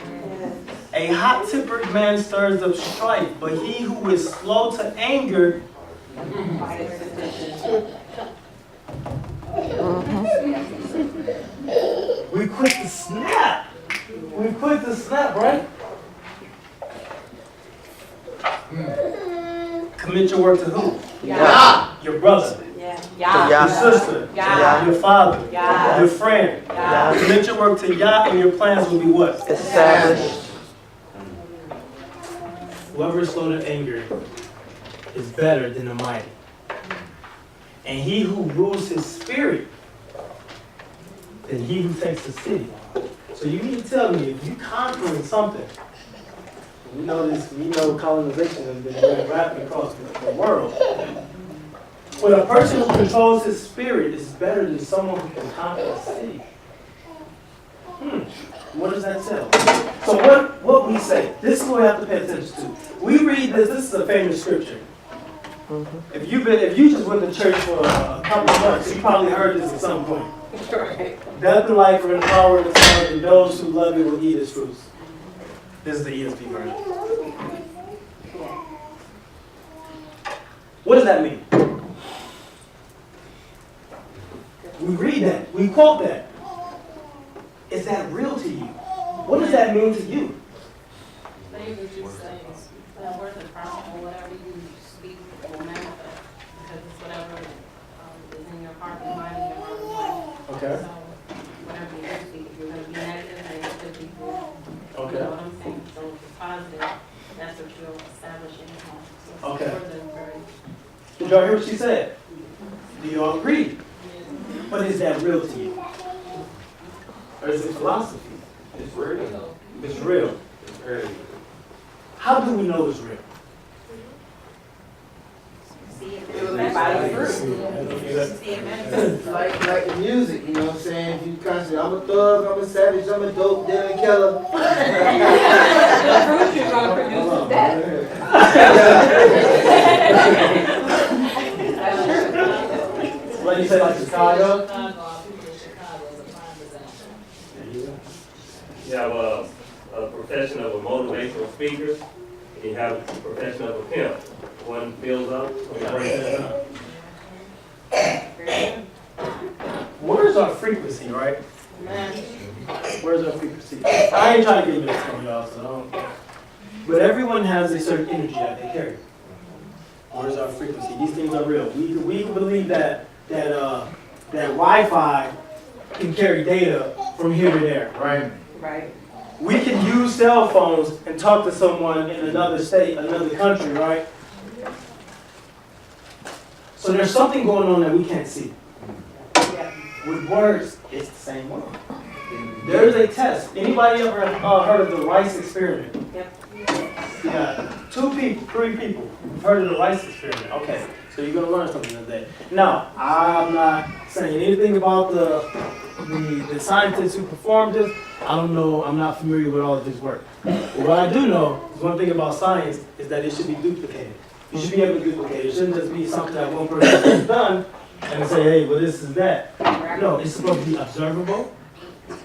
Speaker 4: A hot-tempered man stirs up strife, but he who is slow to anger we quick to snap. We quick to snap, right? Commit your work to who?
Speaker 5: Yeah.
Speaker 4: Your brother.
Speaker 5: Yeah.
Speaker 4: Your sister.
Speaker 5: Yeah.
Speaker 4: Your father.
Speaker 5: Yeah.
Speaker 4: Your friend.
Speaker 5: Yeah.
Speaker 4: Commit your work to Yah, and your plans will be what?
Speaker 9: Established.
Speaker 4: Whoever is slow to anger is better than the mighty. And he who rules his spirit than he who takes the city. So you need to tell me, if you conquering something, we know colonization has been very rapid across the world. But a person who controls his spirit is better than someone who can conquer a city. What does that tell? So what we say, this is what we have to pay attention to. We read this is a famous scripture. If you just went to church for a couple of months, you probably heard this at some point.
Speaker 5: Right.
Speaker 4: Death and life are in the power of the tongue, and those who love it will eat its fruits. This is the ESV version. What does that mean? We read that. We quote that. Is that real to you? What does that mean to you?
Speaker 8: Things that you say, that word is powerful, whatever you speak will manifest, because it's whatever is in your heart and mind and your heart and mind.
Speaker 4: Okay.
Speaker 8: So whatever you speak, if you're going to be negative, then it could be good.
Speaker 4: Okay.
Speaker 8: You know what I'm saying? So if it's positive, that's what you'll establish in your home. So
Speaker 4: Okay.
Speaker 8: words are very.
Speaker 4: Did y'all hear what she said? Do y'all agree? But is that real to you? Or is it philosophy?
Speaker 6: It's real.
Speaker 4: It's real.
Speaker 6: It's very real.
Speaker 4: How do we know it's real?
Speaker 5: Everybody's fruit.
Speaker 9: Like the music, you know what I'm saying? If you constantly, I'm a thug, I'm a savage, I'm a dope, Dylan Keller.
Speaker 5: The fruit you're going to produce is that.
Speaker 4: What do you say, like Chicago?
Speaker 10: You have a profession of a motivational speaker, and you have a profession of a pimp. One builds up, one breaks down.
Speaker 4: Where's our frequency, right? Where's our frequency? I ain't trying to get this from y'all, so don't. But everyone has a certain energy that they carry. Where's our frequency? These things are real. We believe that that Wi-Fi can carry data from here to there, right?
Speaker 5: Right.
Speaker 4: We can use cell phones and talk to someone in another state, another country, right? So there's something going on that we can't see. With words, it's the same one. There is a test. Anybody ever heard of the Rice experiment?
Speaker 5: Yep.
Speaker 4: Yeah, 2 people, 3 people who've heard of the Rice experiment. Okay, so you're gonna learn something today. Now, I'm not saying anything about the scientists who performed this. I don't know, I'm not familiar with all of his work. But what I do know is one thing about science is that it should be duplicated. You should be able to duplicate it. It shouldn't just be something that one person has done and say, hey, well, this is that. No, it's supposed to be observable,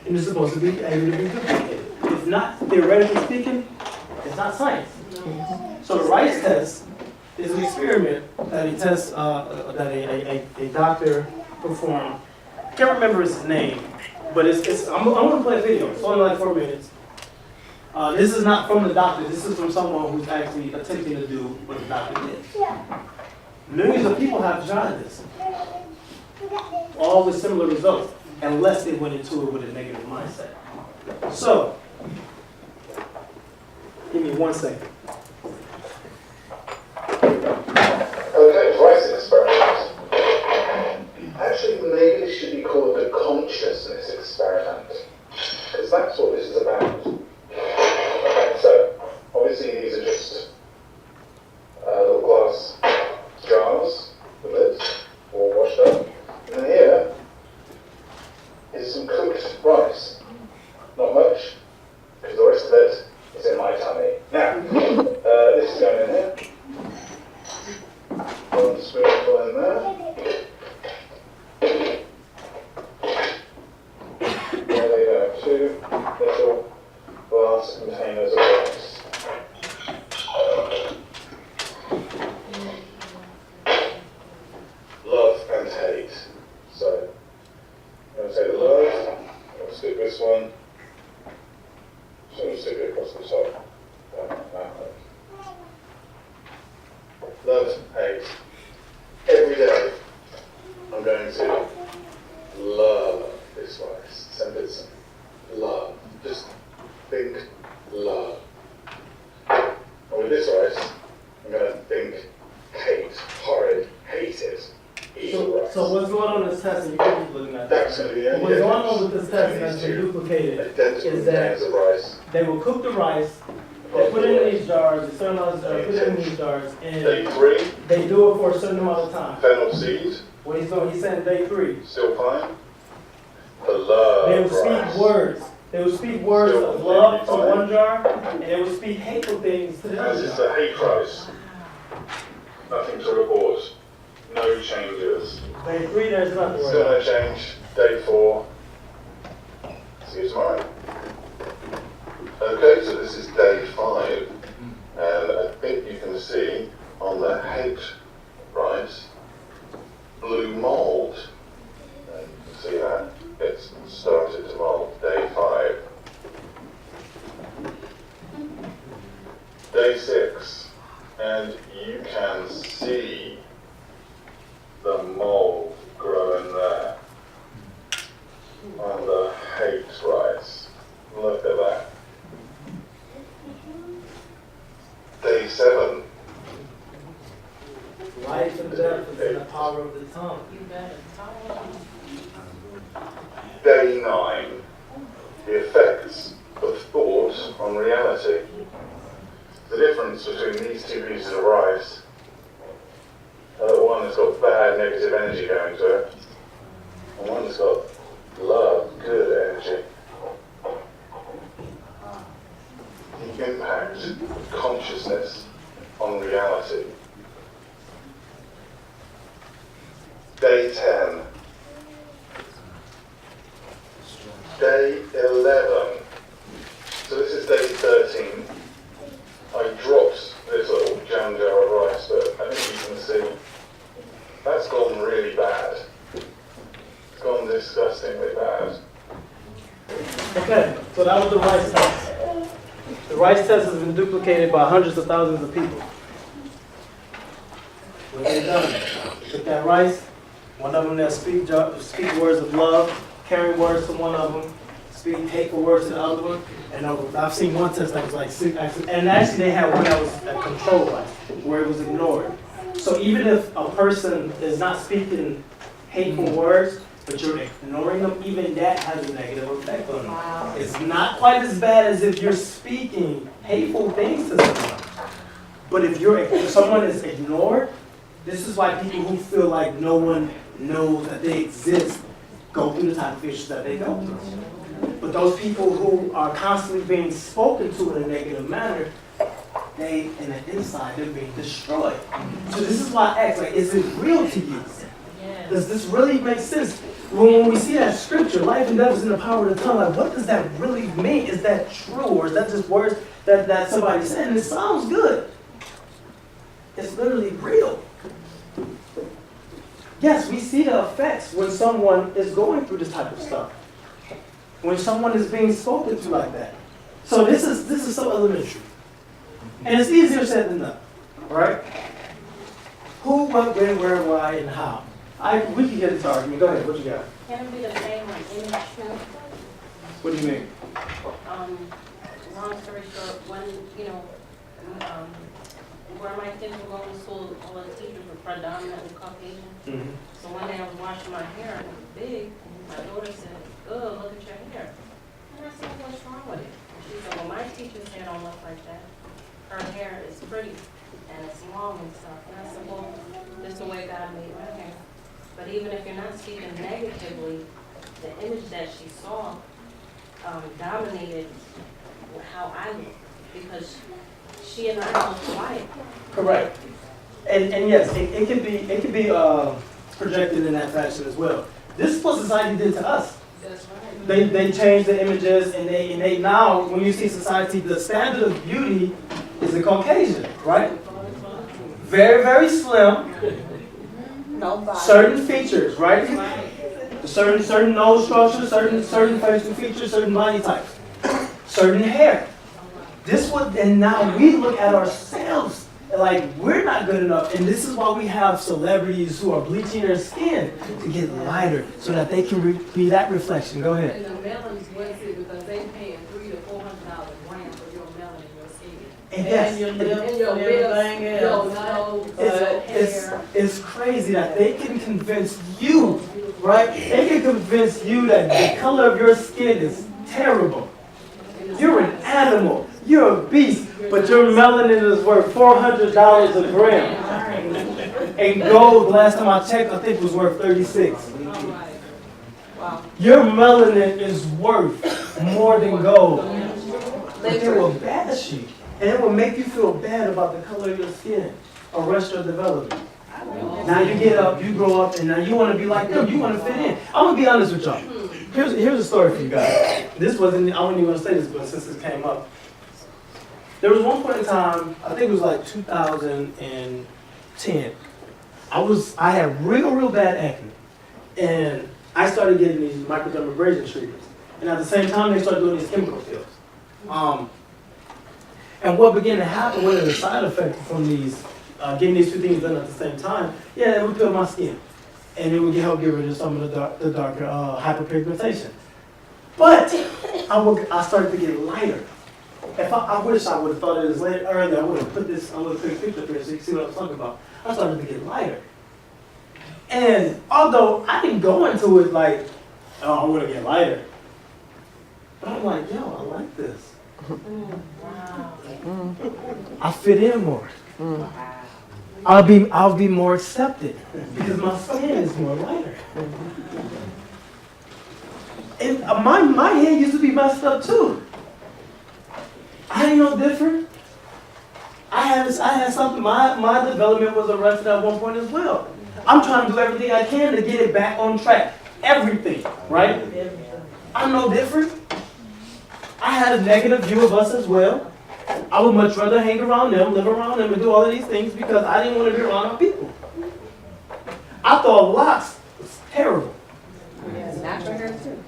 Speaker 4: and it's supposed to be able to be duplicated. If not, theoretically speaking, it's not science. So the Rice test is an experiment that a test that a doctor performed. I can't remember his name, but I'm going to play a video. It's only like 4 minutes. This is not from the doctor. This is from someone who's actually attempting to do what the doctor did. Millions of people have tried this, all with similar results, unless they went into it with a negative mindset. So, give me 1 second.
Speaker 11: Okay, Rice experiment. Actually, maybe it should be called the consciousness experiment, because that's what this is about. Okay, so obviously these are just little glass jars, the lids, all washed up. And then here is some cooked rice. Not much, because the rest of it is in my tummy. Now, this is going in here. 1 spoonful in there. There you go, 2 little glass containers of rice. Love and hate. So, I'm going to take the love, I'm going to stick this one, so I'm going to stick it across the top. Love, hate. Every day, I'm going to love this rice. Send it some love. Just think love. And with this rice, I'm going to think hate, horrid, hated, evil rice.
Speaker 4: So what's going on in this test, and you can keep looking at that.
Speaker 11: That's going to be the
Speaker 4: What's going on with this test that's been duplicated is that
Speaker 11: of rice.
Speaker 4: they will cook the rice, they put it in these jars, a certain amount of put it in these jars,
Speaker 11: Day
Speaker 4: and
Speaker 11: 3,
Speaker 4: they do it for a certain amount of time.
Speaker 11: fennel seed,
Speaker 4: What he's doing, he's saying day 3.
Speaker 11: still fine. The love
Speaker 4: They will
Speaker 11: rice.
Speaker 4: speak words. They will speak words of love to one jar, and they will speak hateful things to the
Speaker 11: This
Speaker 4: other
Speaker 11: is
Speaker 4: jar.
Speaker 11: the hate rice. Nothing to report. No changes.
Speaker 4: Day 3, there's nothing. to worry
Speaker 11: Still
Speaker 4: about.
Speaker 11: no change. Day 4. See you tomorrow. Okay, so this is day 5. And I think you can see on the hate rice, blue mold. And you can see that it's started to mold. Day 5. Day 6. And you can see the mold growing there on the hate rice. Look at that. Day 7.
Speaker 4: Life and death is in the power of the tongue.
Speaker 8: You better talk.
Speaker 11: Day 9. The effects of thought on reality. The difference between these 2 pieces of rice. One has got bad negative energy going to it, and one's got love, good energy. The impact of consciousness on reality. Day 10. Day 11. So this is day 13. I dropped this little jam jar of rice, but I think you can see that's gone really bad. It's gone disgustingly bad.
Speaker 4: Okay, so that was the rice test. The rice test has been duplicated by hundreds of thousands of people. What they've done, they took that rice, One of them that speak words of love, carry words to one of them, speak hateful words to the other one. And I've seen one test that was like 6, and actually they had one that was a control light, where it was ignored. So even if a person is not speaking hateful words, but you're ignoring them, even that has a negative effect on them.
Speaker 8: Wow.
Speaker 4: It's not quite as bad as if you're speaking hateful things to someone. But if someone is ignored, this is why people who feel like no one knows that they exist go through the type of issues that they go through. But those people who are constantly being spoken to in a negative manner, they, in the inside, they're being destroyed. So this is why I ask, like, is it real to you? Does this really make sense? When we see that scripture, life and death is in the power of the tongue, like, what does that really mean? Is that true, or is that just words that somebody said? And it sounds good. It's literally real. Yes, we see the effects when someone is going through this type of stuff. When someone is being spoken to like that. So this is so elementary. And it's easier said than done. Right? Who, what, when, where, why, and how. We can get into argument. Go ahead, what you got?
Speaker 8: Can it be the same like image too?
Speaker 4: What do you mean?
Speaker 8: Long story short, when, where my kids were going to school, all the teachers were predominantly Caucasian.
Speaker 4: Mm-hmm.
Speaker 8: So one day I was washing my hair and it was big, and my daughter said, "Oh, look at your hair." And I said, "What's wrong with it?" And she said, "Well, my teacher's hair don't look like that. Her hair is pretty, and it's long and stuff." And I said, "Well, this is the way God made my hair." But even if you're not speaking negatively, the image that she saw dominated how I look, because she and I look alike.
Speaker 4: Correct. And yes, it can be projected in that fashion as well. This is what society did to us.
Speaker 8: That's right.
Speaker 4: They changed the images, and they now, when you see society, the standard of beauty is a Caucasian, right? Very, very slim. Certain features, right? Certain nose structure, certain facial features, certain body types, certain hair. And now we look at ourselves like we're not good enough, and this is why we have celebrities who are bleaching their skin to get lighter, so that they can be that reflection. Go ahead.
Speaker 8: And the melan's worth it because they paying $300 to $400 a gram for your melanin in your skin.
Speaker 4: And yes,
Speaker 8: your lips and your everything else.
Speaker 4: It's crazy that they can convince you, right? They can convince you that the color of your skin is terrible. You're an animal. You're a beast. But your melanin is worth $400 a gram. And gold, last time I checked, I think was worth $36.
Speaker 8: Wow.
Speaker 4: Your melanin is worth more than gold. But they will bash you. And it will make you feel bad about the color of your skin. Arrest your development. Now you get up, you grow up, and now you want to be like them. You want to fit in. I'm going to be honest with y'all. Here's a story for you guys. This wasn't, I wasn't even going to say this, but since this came up. There was one point in time, I think it was like 2010. I had real bad acne. And I started getting these microdermabrasion treatments. And at the same time, they started doing these chemical pills. And what began to happen, one of the side effects from these, getting these two things done at the same time, it would peel my skin. And it would help get rid of some of the darker hyperpigmentation. But I started to get lighter. I wish I would have thought of this earlier. I would have put a picture up here so you can see what I'm talking about. I started to get lighter. And although I didn't go into it like, oh, I want to get lighter. But I'm like, yo, I like this.
Speaker 8: Wow.
Speaker 4: I fit in more. I'll be more accepted because my skin is more lighter. And my hair used to be messed up too. I ain't no different. I had something. My development was arrested at one point as well. I'm trying to do everything I can to get it back on track. Everything, right? I'm no different. I had a negative view of us as well. I would much rather hang around them, live around them, and do all of these things because I didn't want to be around our people. I thought locks was terrible.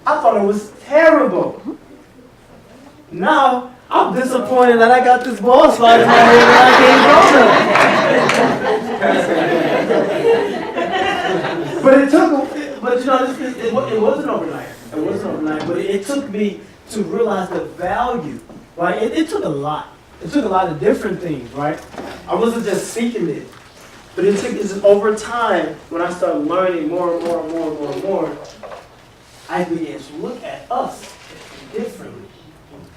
Speaker 4: I thought it was terrible. Now, I'm disappointed that I got this ball slide in my head and I can't go there. But it took it wasn't overnight. It wasn't overnight, but it took me to realize the value, right? It took a lot. It took a lot of different things, right? I wasn't just seeking it, but it's over time when I started learning more and more, I began to look at us differently.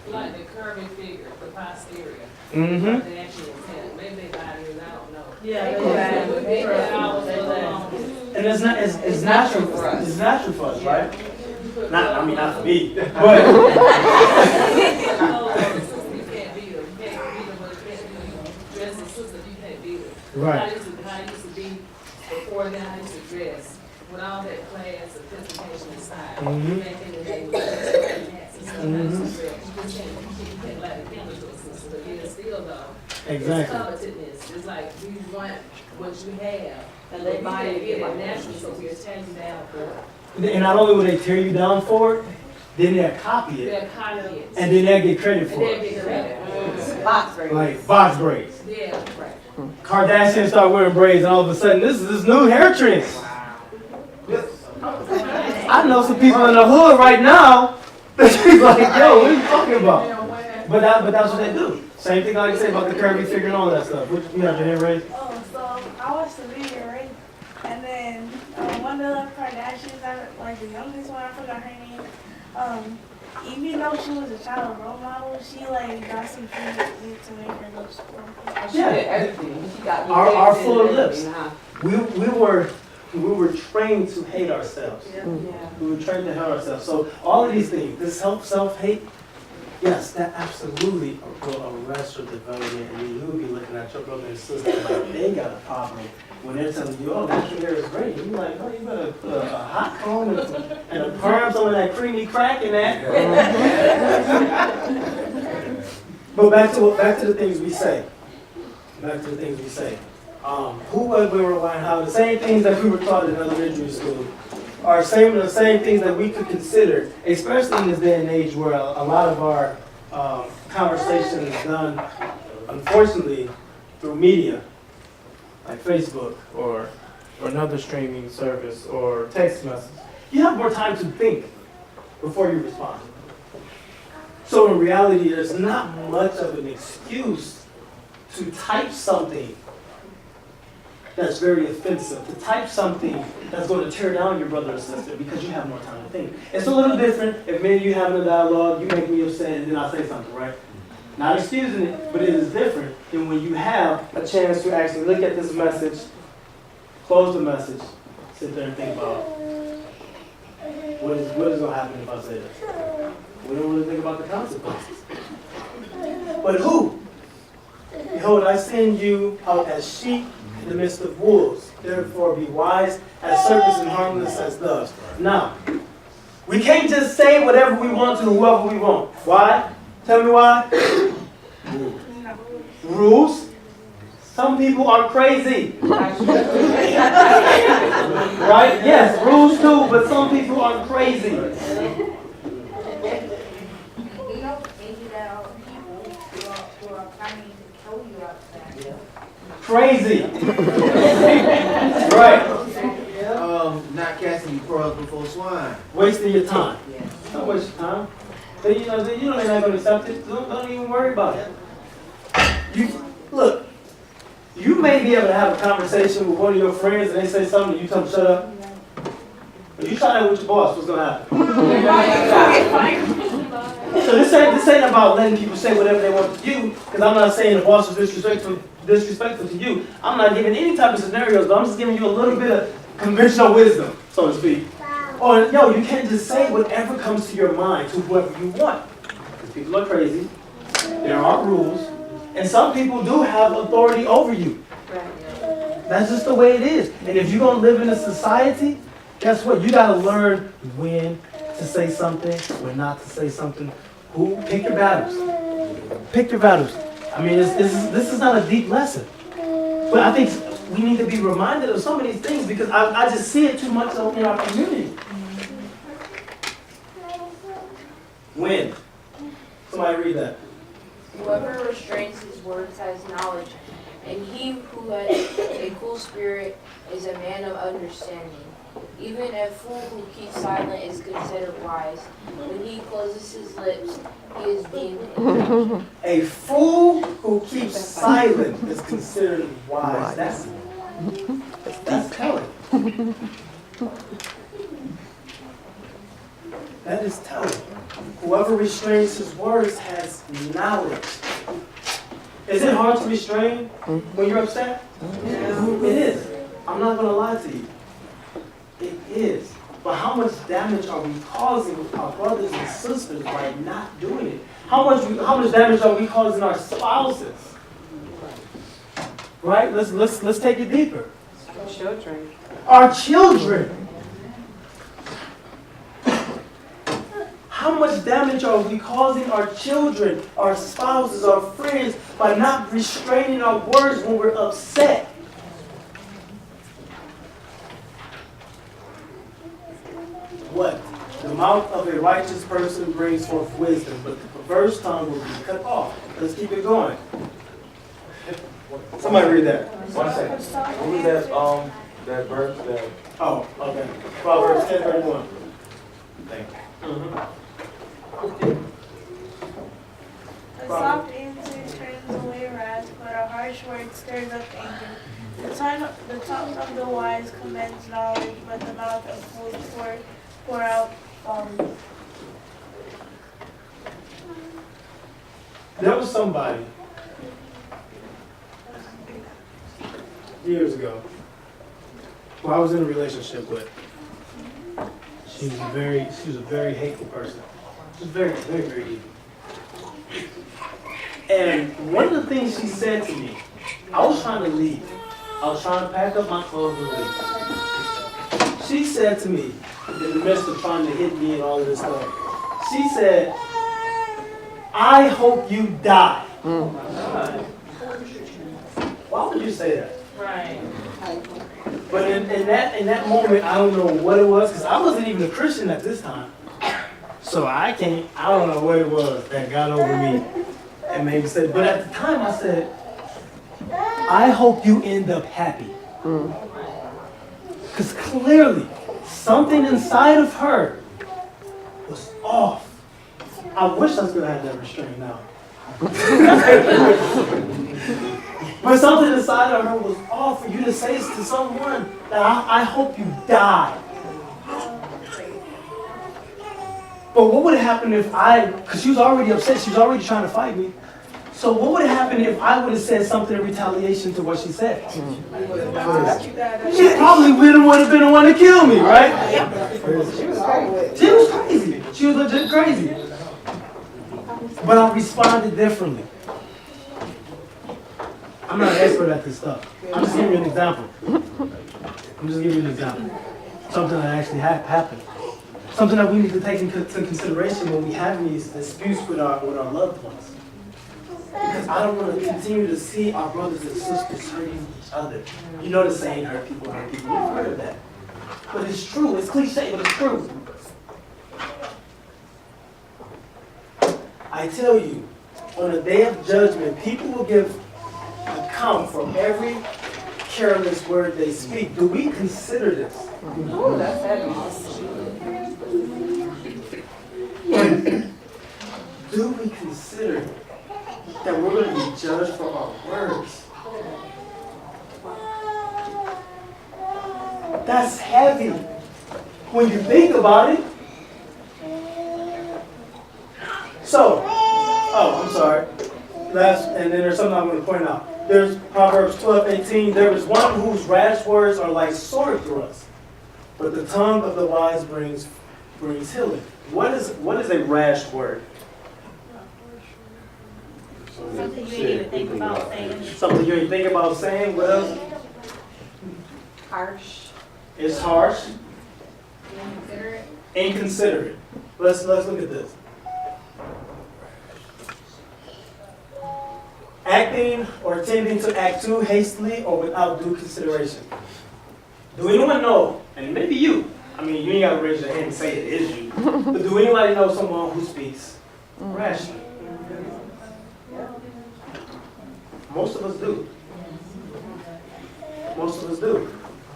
Speaker 8: Like the curvy figure, the posterior.
Speaker 4: Mm-hmm.
Speaker 8: The actual intent. Maybe they buy it, I don't know.
Speaker 12: Yeah,
Speaker 8: They
Speaker 4: And it's natural for us. It's natural for us, right? Not for me, but.
Speaker 8: You can't beat them. You can't beat them, but you can't dress as sisters, you can't beat them.
Speaker 4: Right.
Speaker 8: How I used to be before then, I used to dress with all that class, sophistication, and style.
Speaker 4: Mhm.
Speaker 8: Back in the day, we dressed like hats and stuff. I used to dress. You can't let the camera to a sister, but yet still though.
Speaker 4: Exactly.
Speaker 8: It's covetousness. It's like we want what you have.
Speaker 12: And they buy it,
Speaker 8: get it naturally, so we're taking down for it.
Speaker 4: And not only will they tear you down for it, then they'll copy it,
Speaker 8: They're kind of it.
Speaker 4: and then they'll get credit
Speaker 8: And
Speaker 4: for
Speaker 8: then
Speaker 4: it.
Speaker 8: get credit.
Speaker 12: box braids.
Speaker 4: Like box braids.
Speaker 8: Yeah, right.
Speaker 4: Kardashians start wearing braids, and all of a sudden, this is this new hair trend. I know some people in the hood right now that she's like, yo, what are you talking about? But that's what they do. Same thing like you say about the curvy figure and all that stuff. What, you have your hand raised?
Speaker 7: Oh, so I watched the video, right? And then one of the Kardashians, like the youngest one, I forgot her name. Even though she was a child role model, she like got some things to make her look strong.
Speaker 12: She did everything. She got
Speaker 4: Our full
Speaker 12: and
Speaker 4: lips.
Speaker 12: everything,
Speaker 4: We were trained to hate ourselves.
Speaker 12: Yeah.
Speaker 4: We were trained to hate ourselves. So all of these things, this self-hate, yes, that absolutely will arrest your development, and you will be looking at your brother and sister like they got a problem when they're telling you, oh, that hair is great. You're like, oh, you better put a hot comb and a perm, some of that creamy crack in that. But back to the things we say. Back to the things we say. Who, what, where, why, and how. The same things that we were taught in elementary school are the same things that we could consider, especially in this day and age where a lot of our conversation is done, unfortunately, through media, like Facebook or another streaming service or text message. You have more time to think before you respond. So in reality, there's not much of an excuse to type something that's very offensive, to type something that's going to tear down your brother or sister because you have more time to think. It's a little different if me and you having a dialogue, you make me upset, and then I say something, right? Not excusing it, but it is different than when you have a chance to actually look at this message, close the message, sit there and think about what is going to happen if I say this. We don't really think about the consequences. But who? Behold, I send you out as sheep in the midst of wolves. Therefore be wise as serpents and harmless as doves. Now, we can't just say whatever we want to whoever we want. Why? Tell me why. Rules. Some people are crazy. Right? Yes, rules too, but some people are crazy.
Speaker 7: You know, maybe there are people who are planning to kill you outside.
Speaker 4: Crazy. Right.
Speaker 9: Not casting you pearls before swine.
Speaker 4: Wasting your time. Don't waste your time. Then you know they're not going to accept it. Don't even worry about it. Look, you may be able to have a conversation with one of your friends and they say something and you tell them shut up. If you try that with your boss, what's going to happen? So this ain't about letting people say whatever they want to you, because I'm not saying the boss is disrespectful to you. I'm not giving any type of scenarios, but I'm just giving you a little bit of conventional wisdom, so to speak. Or, you can't just say whatever comes to your mind to whoever you want. Because people are crazy. There are rules. And some people do have authority over you. That's just the way it is. And if you're going to live in a society, guess what? You got to learn when to say something, when not to say something. Pick your battles. Pick your battles. I mean, this is not a deep lesson. But I think we need to be reminded of some of these things because I just see it too much in our community. When? Somebody read that.
Speaker 13: Whoever restrains his words has knowledge, And he who has a cool spirit is a man of understanding. Even a fool who keeps silent is considered wise. When he closes his lips, he is deemed intelligent.
Speaker 4: A fool who keeps silent is considered wise. That's telling. That is telling. Whoever restrains his words has knowledge. Is it hard to restrain when you're upset? It is. I'm not going to lie to you. It is. But how much damage are we causing our brothers and sisters by not doing it? How much damage are we causing our spouses? Right? Let's take it deeper.
Speaker 12: Children.
Speaker 4: Our children. How much damage are we causing our children, our spouses, our friends by not restraining our words when we're upset? What? The mouth of a righteous person brings forth wisdom, but the perverse tongue will be cut off. Let's keep it going. Somebody read that.
Speaker 6: 1 second. What was that, that verse that?
Speaker 4: Oh, okay. Proverbs 10:31. Thank you.
Speaker 7: A soft answer turns away wrath, but a harsh word stirs up anger. The tongue of the wise commends knowledge, but the mouth of fools pour out folly.
Speaker 4: There was somebody years ago who I was in a relationship with. She was a very hateful person. She was very, very, very evil. And one of the things she said to me, I was trying to leave. I was trying to pack up my clothes and leave. She said to me, in the midst of trying to hit me and all of this stuff, she said, I hope you die. Why would you say that?
Speaker 8: Right.
Speaker 4: But in that moment, I don't know what it was, because I wasn't even a Christian at this time. So I don't know what it was that got over me and made me say, but at the time I said, I hope you end up happy. Because clearly, something inside of her was off. I wish I still had that restraint now. But something inside of her was off for you to say to someone that I hope you die. But what would have happened if because she was already upset, she was already trying to fight me. So what would have happened if I would have said something in retaliation to what she said? She probably would have been the one to kill me, right? She was crazy. She was legit crazy. But I responded differently. I'm not an expert at this stuff. I'm just giving you an example. Something that actually happened. Something that we need to take into consideration when we have these disputes with our loved ones. Because I don't want to continue to see our brothers and sisters hurting each other. You know the saying, hurt people, hurt people. We've heard of that. But it's true. It's cliche, but it's true. I tell you, on the day of judgment, people will give account for every careless word they speak. Do we consider this?
Speaker 12: Oh, that's heavy.
Speaker 4: Do we consider that we're going to be judged for our words? That's heavy. When you think about it. So, I'm sorry. And then there's something I'm going to point out. There's Proverbs 12:18. There is one whose rash words are like sword thrusts, but the tongue of the wise brings healing. What is a rash word?
Speaker 7: Something you didn't even think about saying.
Speaker 4: Something you didn't think about saying. What else?
Speaker 12: Harsh.
Speaker 4: It's harsh.
Speaker 13: Inconsiderate.
Speaker 4: Inconsiderate. Let's look at this. Acting or tending to act too hastily or without due consideration. Do anyone know, and maybe you, you ain't got to raise your hand and say it is you, but do anybody know someone who speaks rashly? Most of us do. Most of us do.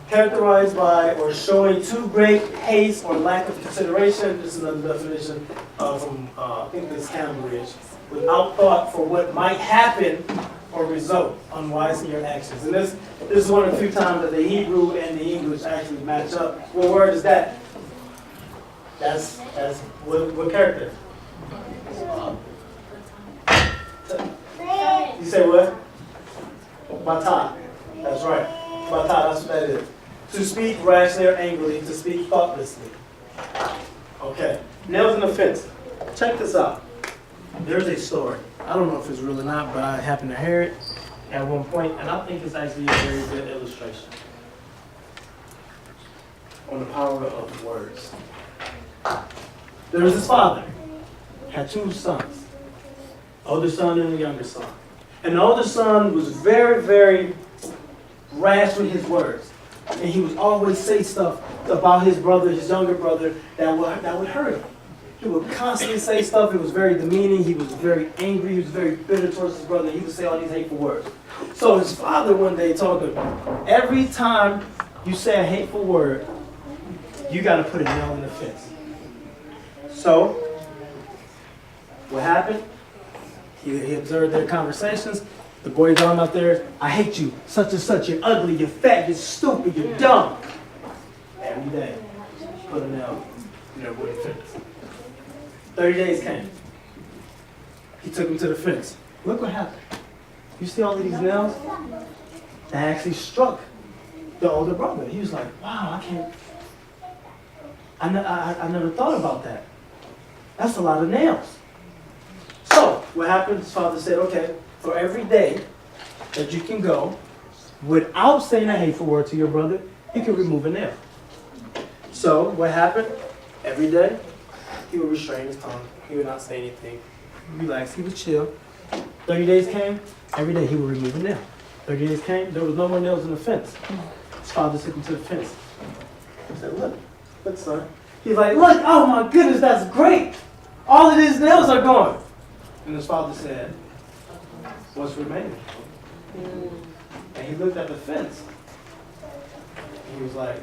Speaker 4: Characterized by or showing too great haste or lack of consideration. This is another definition from, I think this is Cambridge. Without thought for what might happen or result unwise in your actions. And this is one of the few times that the Hebrew and the English actually match up. What word is that? That's what character? You say what? Bata. That's right. Bata, that's what that is. To speak rashly or angrily, to speak thoughtlessly. Okay. Nails in the fence. Check this out. There's a story. I don't know if it's real or not, but I happened to hear it at one point, and I think it's actually a very good illustration on the power of words. There was this father, had two sons, older son and a younger son. And the older son was very, very rash with his words. And he would always say stuff about his brother, his younger brother, that would hurt him. He would constantly say stuff. It was very demeaning. He was very angry. He was very bitter towards his brother. He would say all these hateful words. So his father one day told him, every time you say a hateful word, you got to put a nail in the fence. So what happened? He observed their conversations. The boy's arm out there, I hate you, such and such, you're ugly, you're fat, you're stupid, you're dumb. Every day, put a nail in their wooden fence. 30 days came. He took him to the fence. Look what happened. You see all of these nails? That actually struck the older brother. He was like, wow, I never thought about that. That's a lot of nails. So, what happened? His father said, okay, for every day that you can go without saying a hateful word to your brother, you can remove a nail. So, what happened? Every day, he would restrain his tongue. He would not say anything. Relax, he would chill. 30 days came, every day he would remove a nail. 30 days came, there was no more nails in the fence. His father took him to the fence. He said, look, son. He's like, look, oh my goodness, that's great. All of these nails are gone. And his father said, what's remaining? And he looked at the fence. And he was like,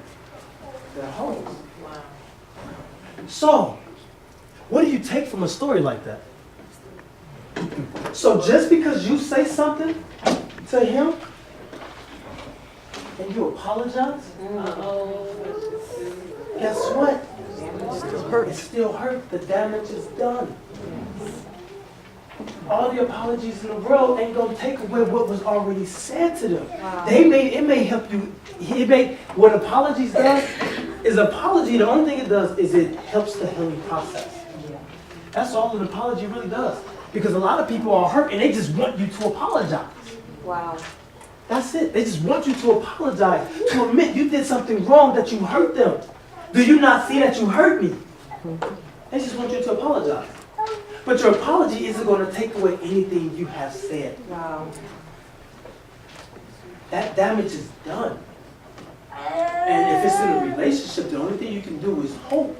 Speaker 4: they're holes. Wow. So, what do you take from a story like that? So just because you say something to him and you apologize, guess what? It still hurt. The damage is done. All the apologies in the world ain't gonna take away what was already said to them. Wow. It may help you. What apologies does is apology. The only thing it does is it helps the healing process. That's all an apology really does. Because a lot of people are hurt and they just want you to apologize. Wow. That's it. They just want you to apologize, to admit you did something wrong, that you hurt them. Do you not see that you hurt me? They just want you to apologize. But your apology isn't going to take away anything you have said. Wow. That damage is done. And if it's in a relationship, the only thing you can do is hope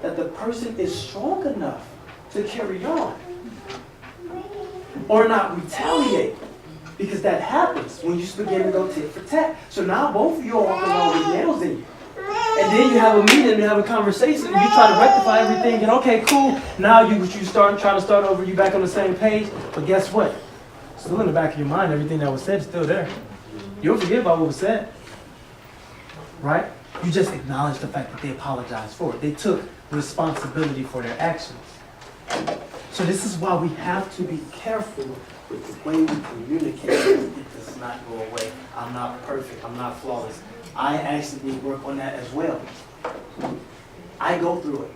Speaker 4: that the person is strong enough to carry on. Or not retaliate. Because that happens when you begin to go tit for tat. So now both of you are walking around with nails in you. And then you have a meeting and you have a conversation and you try to rectify everything and okay, cool. Now you trying to start over, you back on the same page. But guess what? Still in the back of your mind, everything that was said is still there. You don't forget about what was said. Right? You just acknowledge the fact that they apologized for it. They took responsibility for their actions. So this is why we have to be careful with the way we communicate. It does not go away. I'm not perfect. I'm not flawless. I actually need work on that as well. I go through it.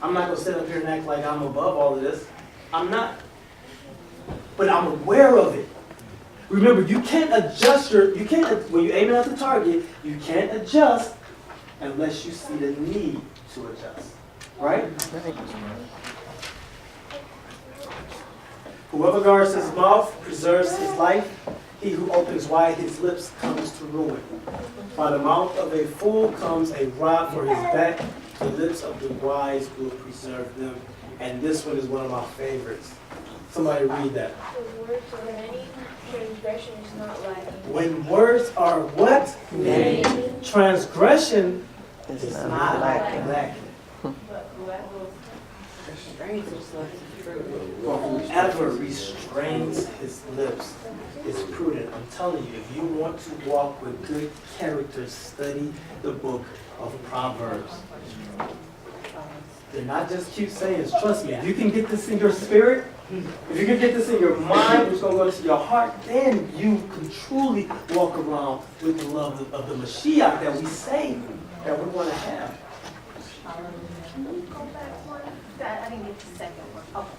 Speaker 4: I'm not going to sit up here and act like I'm above all of this. I'm not. But I'm aware of it. Remember, you can't adjust when you're aiming at the target, you can't adjust unless you see the need to adjust. Right? Whoever guards his mouth preserves his life. He who opens wide his lips comes to ruin. By the mouth of a fool comes a rod for his back. The lips of the wise will preserve them. And this one is one of my favorites. Somebody read that.
Speaker 13: The words of many, transgression is not lacking.
Speaker 4: When words are what?
Speaker 13: Many.
Speaker 4: Transgression is not lacking.
Speaker 8: But whoever
Speaker 12: Restrains himself is fruit.
Speaker 4: For whoever restrains his lips is prudent. I'm telling you, if you want to walk with good character, study the book of Proverbs. They're not just cute sayings. Trust me, if you can get this in your spirit, if you can get this in your mind, it's going to go to your heart, then you can truly walk around with the love of the Mashiach that we say that we want to have.
Speaker 8: Can you go back one? I didn't get the second one. Okay.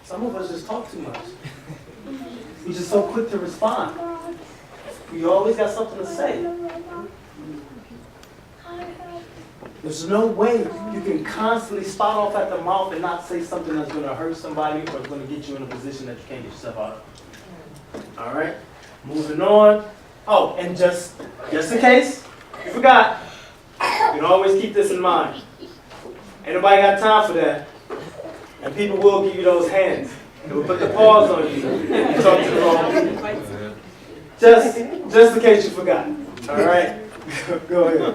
Speaker 4: Some of us just talk too much. We're just so quick to respond. We always got something to say. There's no way you can constantly spout off at the mouth and not say something that's going to hurt somebody or going to get you in a position that you can't get yourself out of. All right? Moving on. Oh, and just in case you forgot, you can always keep this in mind. Ain't nobody got time for that. And people will give you those hands. They will put the paws on you and talk to the wrong people. Just in case you forgot. All right? Go ahead.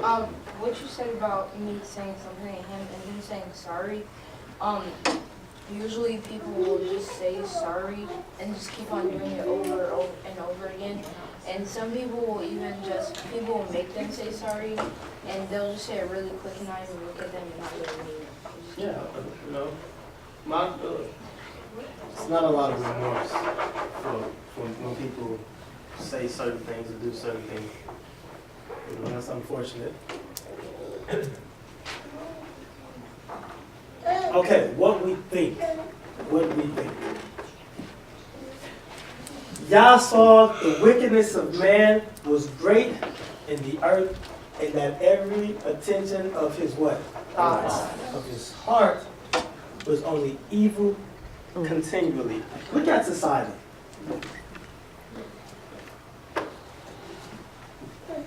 Speaker 13: What you said about me saying something to him and him saying sorry, usually people will just say sorry and just keep on doing it over and over again. And some people will people will make them say sorry and they'll just say it really quick and not even look at them and not really mean it.
Speaker 4: Yeah, you know, it's not a lot of remorse for when people say certain things or do certain things. You know, that's unfortunate. Okay, what we think. Yah saw the wickedness of man was great in the earth, and that every attention of his what? Thoughts. Of his heart was only evil continually. Look at society.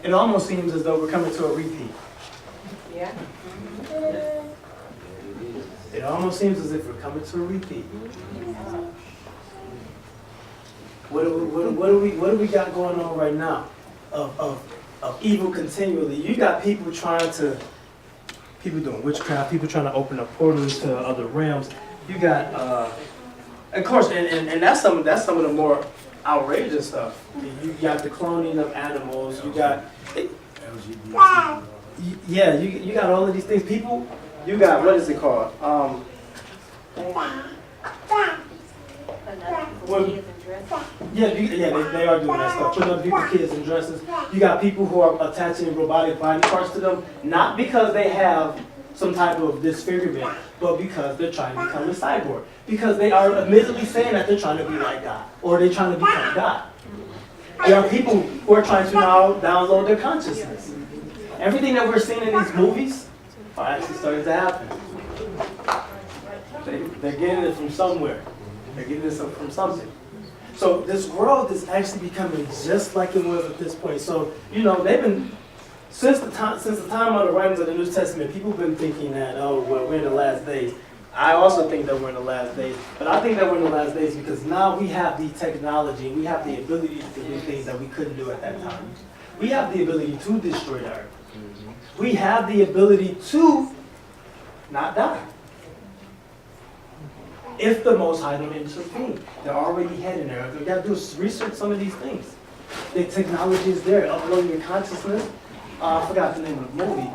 Speaker 4: It almost seems as though we're coming to a repeat.
Speaker 12: Yeah.
Speaker 4: It almost seems as if we're coming to a repeat. What do we got going on right now of evil continually? You got people doing witchcraft, people trying to open up portals to other realms. You got, of course, and that's some of the more outrageous stuff. You got the cloning of animals. You got, yeah, you got all of these things. People, you got, what is it called? They are doing that stuff. Putting up people's kids in dresses. You got people who are attaching robotic body parts to them, not because they have some type of disfigurement, but because they're trying to become a cyborg. Because they are admittedly saying that they're trying to be like God, or they're trying to become God. There are people who are trying to now download their consciousness. Everything that we're seeing in these movies are actually starting to happen. They're getting it from somewhere. They're getting it from something. So this world is actually becoming just like it was at this point. So, you know, they've been, since the time of the writings of the New Testament, people have been thinking that, oh, well, we're in the last days. I also think that we're in the last days. But I think that we're in the last days because now we have the technology, we have the ability to do things that we couldn't do at that time. We have the ability to destroy the earth. We have the ability to not die. If the Most High don't intervene, they're already heading there. All you gotta do is research some of these things. The technology is there, uploading your consciousness. I forgot the name of the movie.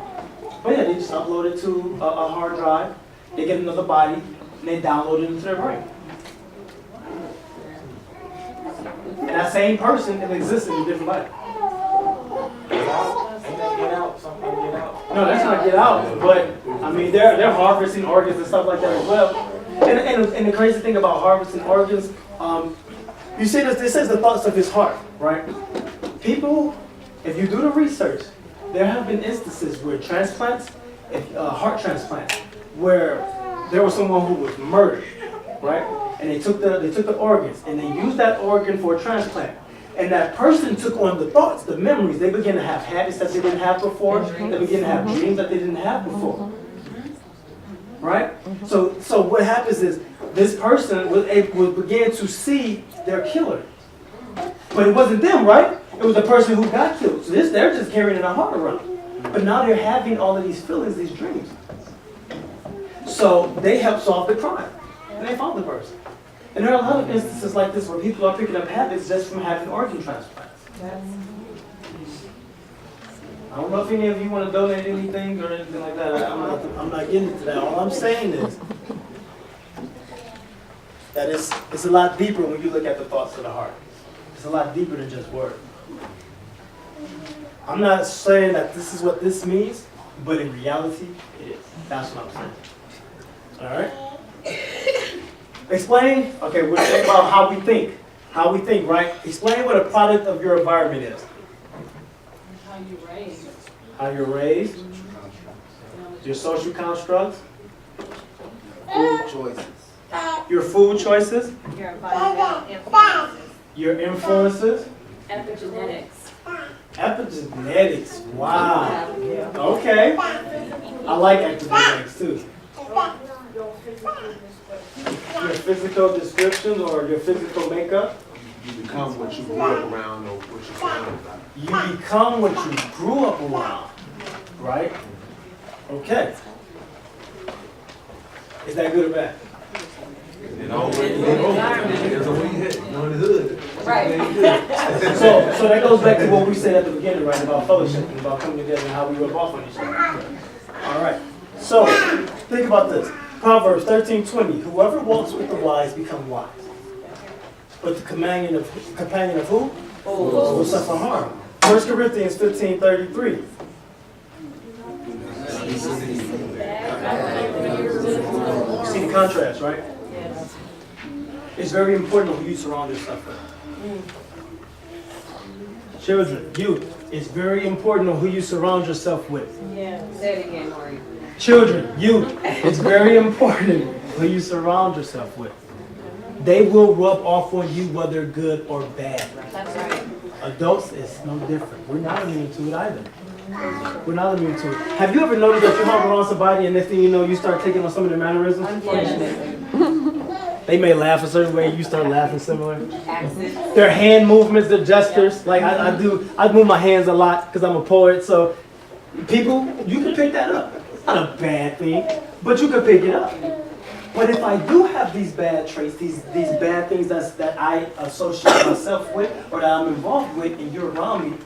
Speaker 4: But yeah, they just upload it to a hard drive. They get another body, and they download it into their brain. And that same person can exist in a different body. No, that's not get out. But I mean, they're harvesting organs and stuff like that as well. And the crazy thing about harvesting organs, you see this. This is the thoughts of his heart, right? People, if you do the research, there have been instances where transplants, heart transplants, where there was someone who was murdered, right? And they took the organs and they used that organ for a transplant. And that person took on the thoughts, the memories. They begin to have habits that they didn't have before. They begin to have dreams that they didn't have before. Right? So what happens is this person will begin to see their killer. But it wasn't them, right? It was the person who got killed. So they're just carrying their heart around. But now they're having all of these feelings, these dreams. So they help solve the crime. And they found the person. And there are a lot of instances like this where people are picking up habits just from having organ transplants. I don't know if any of you want to donate anything or anything like that. I'm not getting into that. All I'm saying is that it's a lot deeper when you look at the thoughts of the heart. It's a lot deeper than just words. I'm not saying that this is what this means, but in reality, it is. That's what I'm saying. All right? Explain, okay, we're talking about how we think. How we think, right? Explain what a product of your environment is.
Speaker 8: How you raised.
Speaker 4: How you're raised. Your social constructs.
Speaker 9: Food choices.
Speaker 4: Your food choices.
Speaker 8: Your environmental influences.
Speaker 4: Your influences.
Speaker 8: Epigenetics.
Speaker 4: Epigenetics. Wow. Okay. I like epigenetics too. Your physical descriptions or your physical makeup.
Speaker 3: You become what you grew up around or what you surrounded by.
Speaker 4: You become what you grew up around. Right? Okay. Is that good or bad?
Speaker 3: It always depends on where you hit. You know, in the hood.
Speaker 8: Right.
Speaker 4: So that goes back to what we said at the beginning, right? About fellowship and about coming together and how we rub off on each other. All right. So think about this. Proverbs 13:20. Whoever walks with the wise become wise. But the companion of who? Will suffer harm. 1 Corinthians 15:33. See the contrast, right? It's very important who you surround yourself with. Children, youth, it's very important who you surround yourself with.
Speaker 8: Yeah. Say it again, Moreh.
Speaker 4: Children, youth, it's very important who you surround yourself with. They will rub off on you whether good or bad.
Speaker 8: That's right.
Speaker 4: Adults, it's no different. We're not immune to it either. We're not immune to it. Have you ever noticed that you hung around somebody and next thing you know, you start taking on some of their mannerisms? They may laugh a certain way, you start laughing similar. Their hand movements, their gestures. Like I move my hands a lot because I'm a poet. So people, you can pick that up. It's not a bad thing, but you can pick it up. But if I do have these bad traits, these bad things that I associate myself with or that I'm involved with, and you're around me,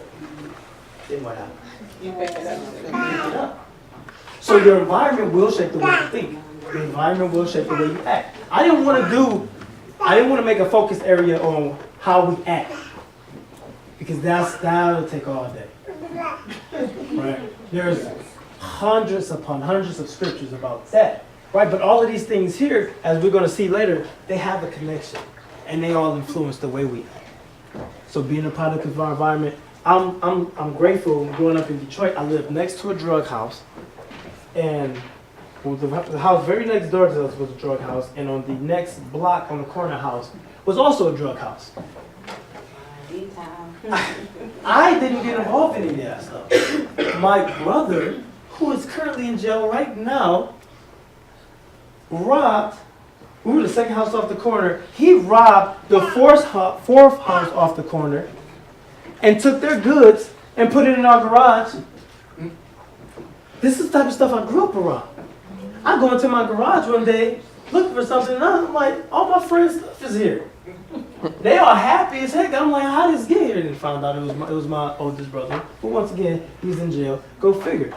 Speaker 4: then what happens?
Speaker 12: You pick it up.
Speaker 4: You pick it up. So your environment will shape the way you think. Your environment will shape the way you act. I didn't want to make a focus area on how we act, because that'll take all day. Right? There's hundreds upon hundreds of scriptures about that. Right? But all of these things here, as we're going to see later, they have a connection, and they all influence the way we act. So being a product of our environment, I'm grateful. Growing up in Detroit, I lived next to a drug house, and the house very next door to us was a drug house, and on the next block on the corner house was also a drug house. I didn't get involved in any of that stuff. My brother, who is currently in jail right now, robbed. We were the second house off the corner. He robbed the fourth house off the corner and took their goods and put it in our garage. This is the type of stuff I grew up around. I go into my garage one day looking for something, and I'm like, all my friends' stuff is here. They are happy as heck. I'm like, how did this get here? And found out it was my oldest brother. But once again, he's in jail. Go figure.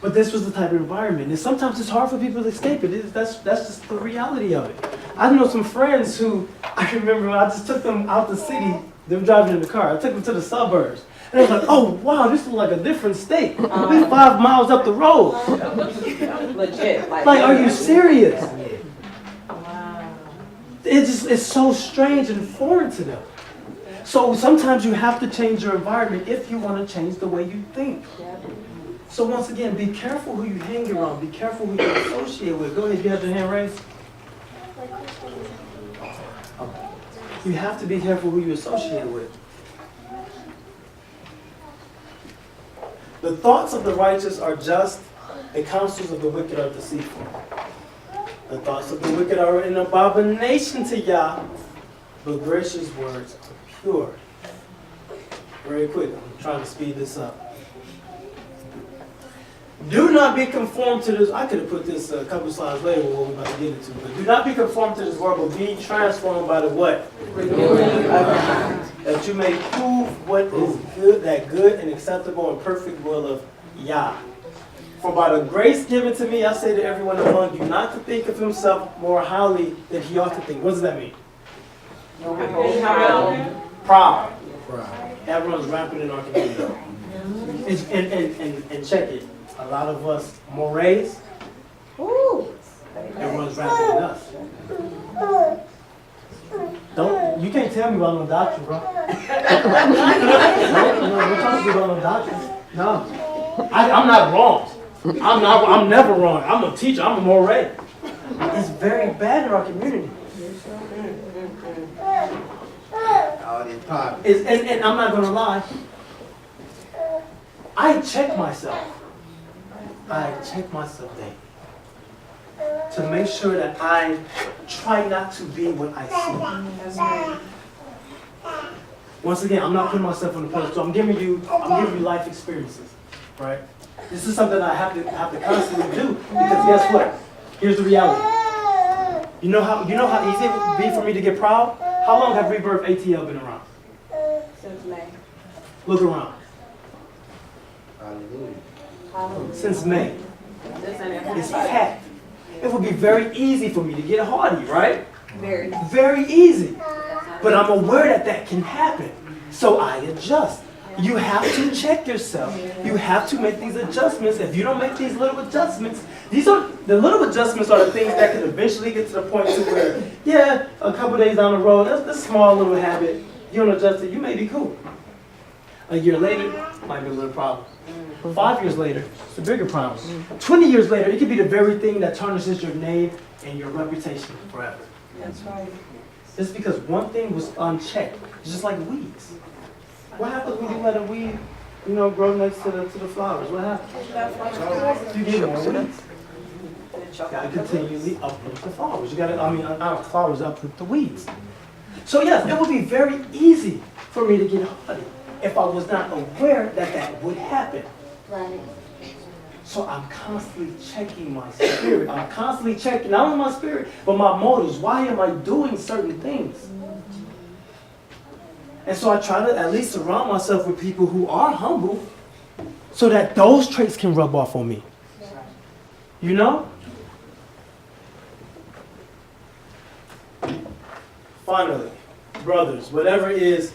Speaker 4: But this was the type of environment. And sometimes it's hard for people to escape it. That's just the reality of it. I know some friends who, I remember when I just took them out the city, they were driving in the car. I took them to the suburbs. And they was like, oh, wow, this is like a different state. We're 5 miles up the road.
Speaker 12: Legit.
Speaker 4: Like, are you serious? Wow. It's so strange and foreign to them. So sometimes you have to change your environment if you want to change the way you think. So once again, be careful who you hang around. Be careful who you associate with. Go ahead, you have your hand raised. You have to be careful who you associate with. The thoughts of the righteous are just, the counsels of the wicked are deceitful. The thoughts of the wicked are an abomination to Yah, but gracious words are pure. Very quick, I'm trying to speed this up. Do not be conformed to this. I could have put this a couple slides later when we're about to get into, but do not be conformed to this world, but be transformed by the what? That you may prove what is good, that good and acceptable and perfect will of Yah. For by the grace given to me, I say to everyone among you, not to think of himself more highly than he ought to think. What does that mean? Proud. That runs rampant in our community. And check it. A lot of us Morehs, it runs rampant in us. You can't tell me about no doctrine, bro. No, we're talking about no doctrine. No. I'm not wrong. I'm never wrong. I'm a teacher. I'm a Moreh. It's very bad in our community. And I'm not going to lie. I check myself. Daily to make sure that I try not to be what I see. Once again, I'm not putting myself on the pedestal. I'm giving you life experiences, right? This is something I have to constantly do because guess what? Here's the reality. You know how easy it would be for me to get proud? How long have Rebirth ATL been around?
Speaker 12: Since May.
Speaker 4: Look around.
Speaker 9: Hallelujah.
Speaker 4: Since May. It's packed. It would be very easy for me to get haughty, right? Very easy. But I'm aware that can happen. So I adjust. You have to check yourself. You have to make these adjustments. If you don't make these little adjustments, the little adjustments are the things that can eventually get to the point to where, yeah, a couple days down the road, that's a small little habit. You don't adjust it, you may be cool. A year later, might be a little problem. 5 years later, it's a bigger problem. 20 years later, it could be the very thing that tarnishes your name and your reputation forever.
Speaker 12: That's right.
Speaker 4: Just because one thing was unchecked. It's just like weeds. What happens when you let a weed, grow next to the flowers? What happens? You get more weeds. You gotta continually uproot the flowers. Not flowers, uproot the weeds. So yes, it would be very easy for me to get haughty if I was not aware that would happen.
Speaker 13: Right.
Speaker 4: So I'm constantly checking my spirit. I'm constantly checking not only my spirit, but my motives. Why am I doing certain things? And so I try to at least surround myself with people who are humble so that those traits can rub off on me. You know? Finally, brothers, whatever is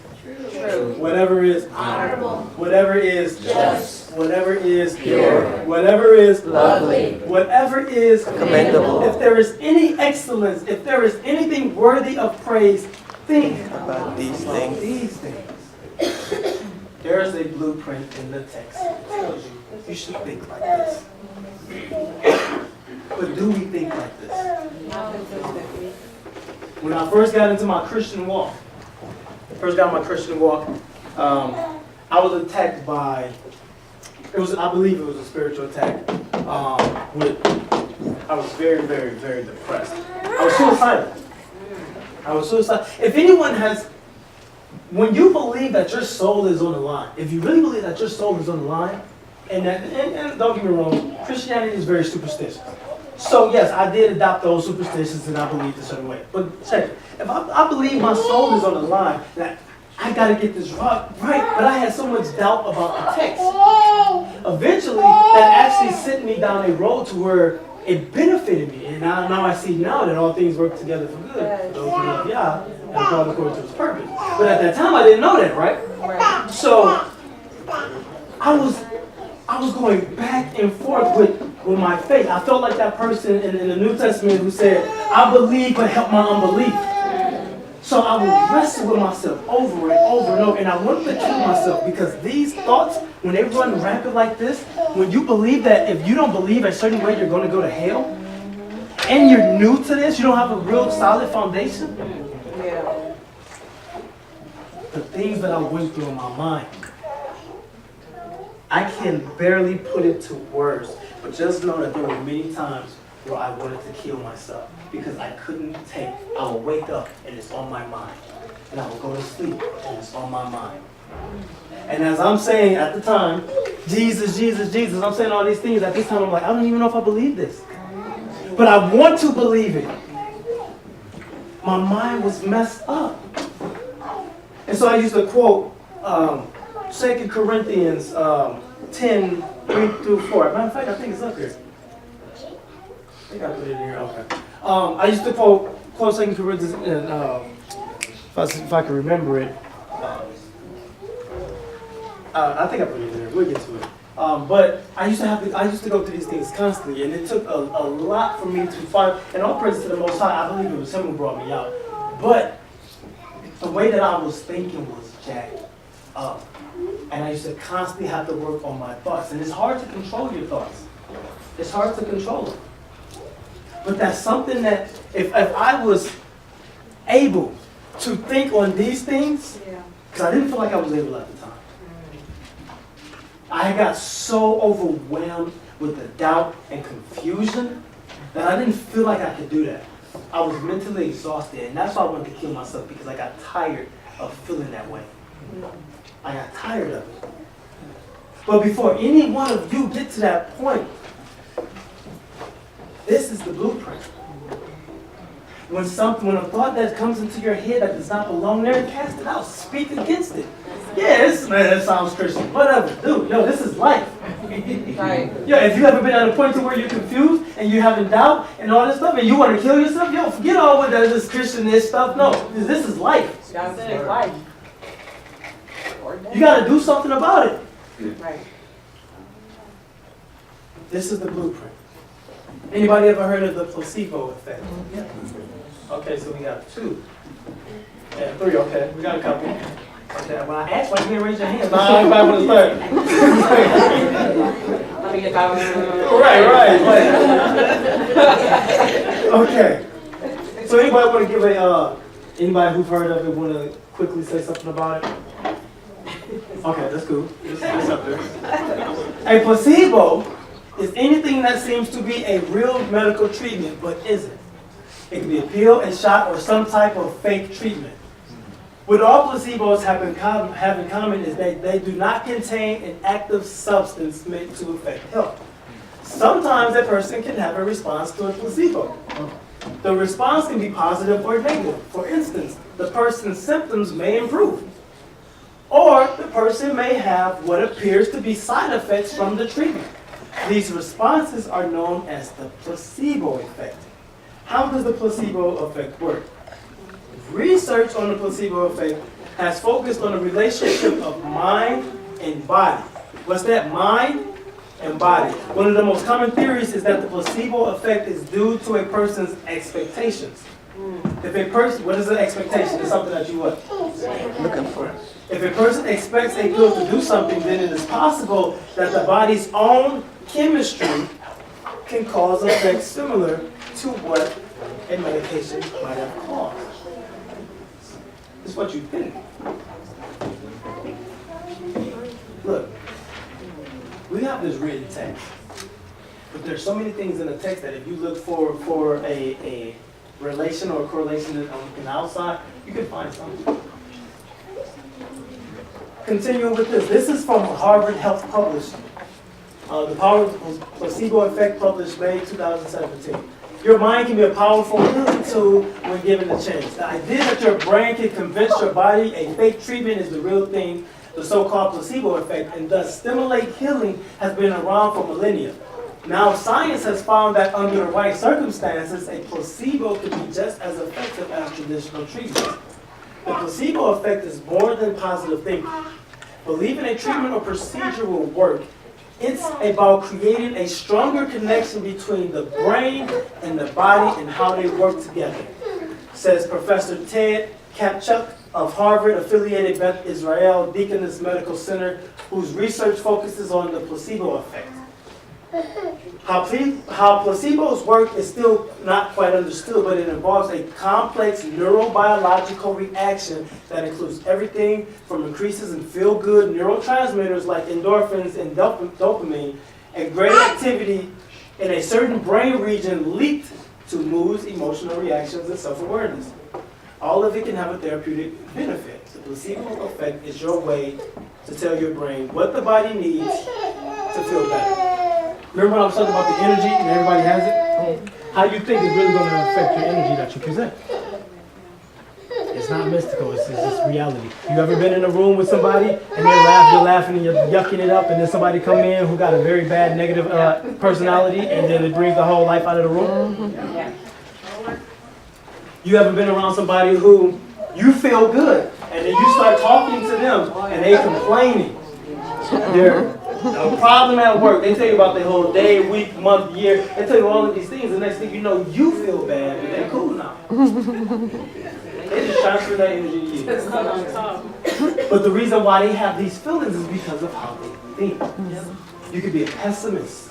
Speaker 4: true, whatever is honorable, whatever is just, whatever is pure, whatever is lovely, whatever is commendable, if there is any excellence, if there is anything worthy of praise, think about these things. There is a blueprint in the text that tells you should think like this. But do we think like this? When I first got into my Christian walk, I was attacked by, I believe it was a spiritual attack. I was very, very, very depressed. I was suicidal. If anyone has, when you believe that your soul is on the line, if you really believe that your soul is on the line, and don't get me wrong, Christianity is very superstitious. So yes, I did adopt those superstitions and I believed a certain way. But check it. If I believe my soul is on the line, that I gotta get this right, but I had so much doubt about the text. Eventually, that actually sent me down a road to where it benefited me. And now I see now that all things work together for good for those who love Yah and are called according to His purpose. But at that time, I didn't know that, right? So I was going back and forth with my faith. I felt like that person in the New Testament who said, I believe, but help my unbelief. So I would wrestle with myself over and over and over, and I wanted to kill myself because these thoughts, when they run rampant like this, when you believe that if you don't believe a certain way you're going to go to hell, and you're new to this, you don't have a real solid foundation, things that I went through in my mind. I can barely put it to words, but just know that there were many times where I wanted to kill myself because I couldn't take. I would wake up and it's on my mind. And I would go to sleep and it's on my mind. And as I'm saying at the time, Jesus, Jesus, Jesus, I'm saying all these things. At this time, I'm like, I don't even know if I believe this. But I want to believe it. My mind was messed up. And so I used to quote 2 Corinthians 10, 3 through 4. Matter of fact, I think it's up here. I think I put it in here. Okay. I used to quote 2 Corinthians, and if I can remember it. I think I put it in there. We'll get to it. But I used to go through these things constantly, and it took a lot for me to find. And all praise to the Most High. I believe it was Him who brought me out. But the way that I was thinking was jacked up, and I used to constantly have to work on my thoughts. And it's hard to control your thoughts. It's hard to control them. But that's something that if I was able to think on these things, because I didn't feel like I was able at the time. I got so overwhelmed with the doubt and confusion that I didn't feel like I could do that. I was mentally exhausted, and that's why I wanted to kill myself, because I got tired of feeling that way. I got tired of it. But before any one of you get to that point, this is the blueprint. When a thought that comes into your head that does not belong there, cast it out. Speak against it. Yeah, man, that sounds Christian. Whatever, dude. Yo, this is life. Right. Yeah, if you ever been at a point to where you're confused and you're having doubt and all this stuff, and you want to kill yourself, yo, forget all with this Christian-ish stuff. No, this is life.
Speaker 12: God said life.
Speaker 4: You got to do something about it.
Speaker 12: Right.
Speaker 4: This is the blueprint. Anybody ever heard of the placebo effect? Yeah. Okay, so we got 2. Yeah, 3, okay. We got a couple. Okay, when I asked why you didn't raise your hand, nah, everybody want to start.
Speaker 12: Let me get that one.
Speaker 4: Right. Okay. So anybody want to give anybody who've heard of it want to quickly say something about it? Okay, that's cool. It's up there. A placebo is anything that seems to be a real medical treatment but isn't. It can be a pill, a shot, or some type of fake treatment. What all placebos have in common is that they do not contain an active substance meant to affect health. Sometimes a person can have a response to a placebo. The response can be positive or negative. For instance, the person's symptoms may improve, or the person may have what appears to be side effects from the treatment. These responses are known as the placebo effect. How does the placebo effect work? Research on the placebo effect has focused on the relationship of mind and body. What's that? Mind and body. One of the most common theories is that the placebo effect is due to a person's expectations. If a person, what is an expectation? It's something that you what? Looking for. If a person expects a pill to do something, then it is possible that the body's own chemistry can cause effects similar to what a medication might have caused. It's what you think. Look, we have this written text, but there's so many things in the text that if you look for a relation or a correlation in the outside, you can find something. Continuing with this. This is from Harvard Health Publishing. The Power of Placebo Effect, published May 2017. Your mind can be a powerful healing tool when given a chance. The idea that your brain can convince your body a fake treatment is the real thing, the so-called placebo effect, and thus stimulate healing has been around for millennia. Now science has found that under the right circumstances, a placebo can be just as effective as traditional treatment. The placebo effect is more than positive thinking. Believing a treatment or procedure will work. It's about creating a stronger connection between the brain and the body and how they work together, says Professor Ted Kapchuk of Harvard-affiliated Beth Israel Deaconess Medical Center, whose research focuses on the placebo effect. How placebos work is still not quite understood, but it involves a complex neurobiological reaction that includes everything from increases in feel-good neurotransmitters like endorphins and dopamine, and greater activity in a certain brain region linked to moods, emotional reactions, and self-awareness. All of it can have a therapeutic benefit. The placebo effect is your way to tell your brain what the body needs to feel better. Remember when I was talking about the energy and everybody has it? How you think is really going to affect your energy that you present? It's not mystical, it's just reality. You ever been in a room with somebody and you're laughing and you're yucking it up, and then somebody come in who got a very bad negative personality, and then it brings the whole life out of the room? You ever been around somebody who you feel good, and then you start talking to them and they complaining? They're a problem at work. They tell you about their whole day, week, month, year. They tell you all of these things. The next thing you know, you feel bad, but they're cool now. They just transfer that energy to you. But the reason why they have these feelings is because of how they think. You could be a pessimist,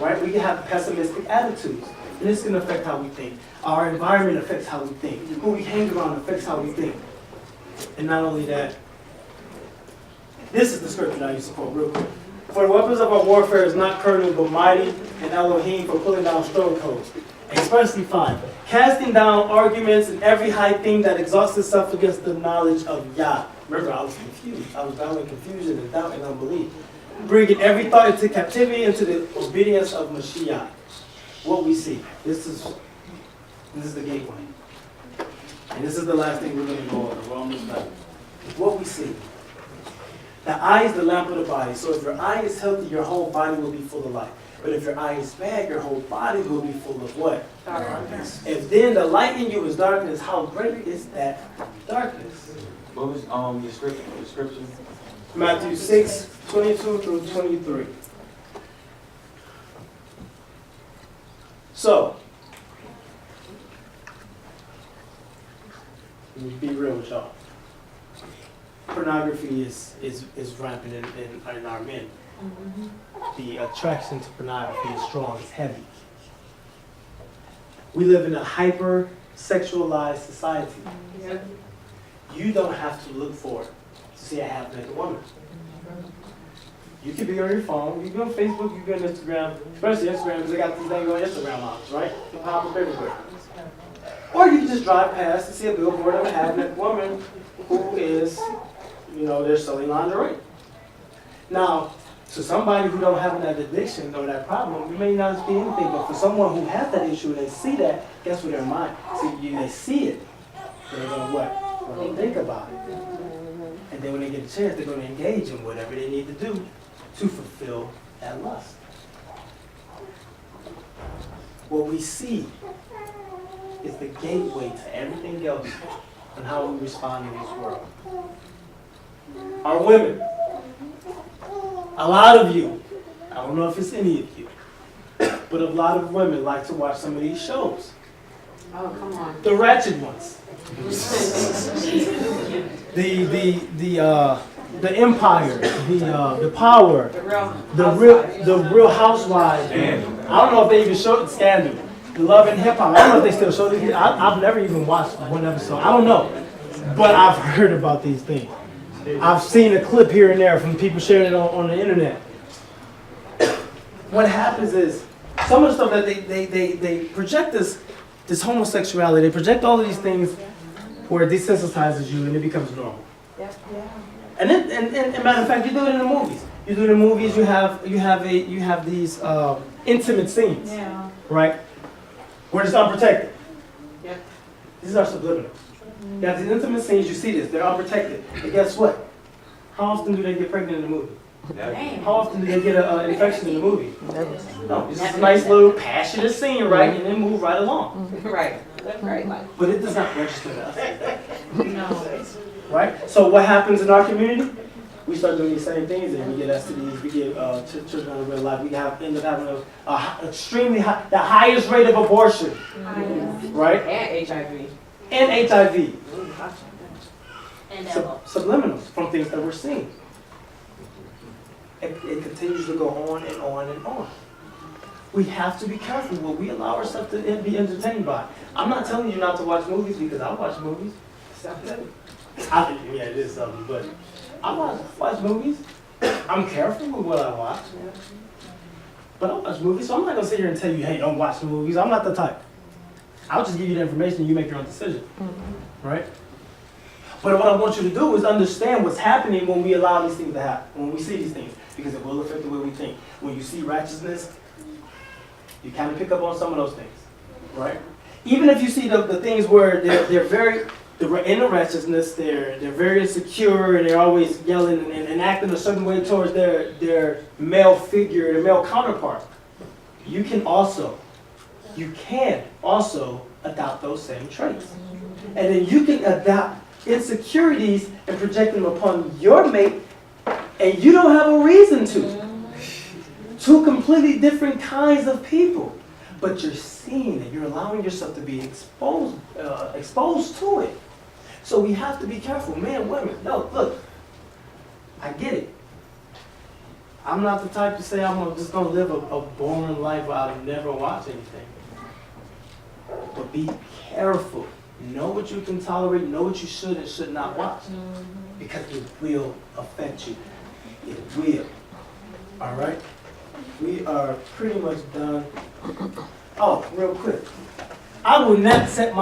Speaker 4: right? We can have pessimistic attitudes. And this can affect how we think. Our environment affects how we think. Who we hang around affects how we think. And not only that, this is the scripture that I used to quote real quick. For the weapons of our warfare is not carnal, but mighty in Elohim for pulling down strongholds. Expressly 5. Casting down arguments and every high thing that exalts itself against the knowledge of Yah. Remember, I was confused. I was down in confusion and doubt and unbelief. Bringing every thought into captivity into the obedience of Mashiach. What we see. This is the gateway. And this is the last thing we're going to go over. We're almost done. What we see. The eye is the lamp of the body. So if your eye is healthy, your whole body will be full of light. But if your eye is bad, your whole body will be full of what? Darkness. If then the light in you is darkness, how great is that darkness?
Speaker 6: What was your scripture?
Speaker 4: Matthew 6, 22 through 23. So, let me be real with y'all. Pornography is rampant in our men. The attraction to pornography is strong, it's heavy. We live in a hyper-sexualized society. You don't have to look for it to see a half-naked woman. You can be on your phone, you can be on Facebook, you can be on Instagram, especially Instagram because they got these dang on Instagram models, right? They pop up everywhere. Or you can just drive past and see a billboard of a half-naked woman who is, they're selling lingerie. Now, to somebody who don't have that addiction or that problem, it may not be anything, but for someone who has that issue and they see that, guess what their mind? See, they see it. They're going to what? They're going to think about it. And then when they get a chance, they're going to engage in whatever they need to do to fulfill that lust. What we see is the gateway to everything else and how we respond in this world. Our women. A lot of you, I don't know if it's any of you, but a lot of women like to watch some of these shows.
Speaker 12: Oh, come on.
Speaker 4: The ratchet ones. The Empire, the Power, the Real Housewives. I don't know if they even showed the Scandal. The Love and Hip Hop. I don't know if they still show these. I've never even watched one episode. I don't know, but I've heard about these things. I've seen a clip here and there from people sharing it on the internet. What happens is, some of the stuff that they project this homosexuality, they project all of these things where it desensitizes you and it becomes normal. And matter of fact, you do it in the movies. You do it in the movies, you have these intimate scenes, right? Where it's unprotected. These are subliminals. You have these intimate scenes, you see this, they're unprotected. And guess what? How often do they get pregnant in the movie? How often do they get an infection in the movie? No, it's just a nice little passionate scene, right? And then move right along.
Speaker 12: Right. That's right.
Speaker 4: But it does not register to us. No. Right? So what happens in our community? We start doing these same things and we get STDs, we get children in real life, we end up having a extremely high, the highest rate of abortion. Right?
Speaker 12: And HIV.
Speaker 4: And HIV.
Speaker 8: And
Speaker 4: subliminals from things that we're seeing. It continues to go on and on and on. we have to be careful what we allow ourselves to be entertained by. I'm not telling you not to watch movies because I watch movies. Yeah, it is something, but I watch movies. I'm careful with what I watch. But I watch movies, so I'm not going to sit here and tell you, hey, don't watch the movies. I'm not the type. I'll just give you the information and you make your own decision. Right? But what I want you to do is understand what's happening when we allow these things to happen, when we see these things, because it will affect the way we think. When you see righteousness, you kind of pick up on some of those things. Right? Even if you see the things where they're in the righteousness, they're very insecure and they're always yelling and acting a certain way towards their male figure, their male counterpart. You can also adopt those same traits. And then you can adopt insecurities and project them upon your mate, and you don't have a reason to. Two completely different kinds of people. But you're seeing it. You're allowing yourself to be exposed to it. So we have to be careful, men, women. No, look, I get it. I'm not the type to say I'm just going to live a boring life where I'll never watch anything. But be careful. Know what you can tolerate. Know what you should and should not watch. Because it will affect you. It will. All right? We are pretty much done. Oh, real quick. I will not set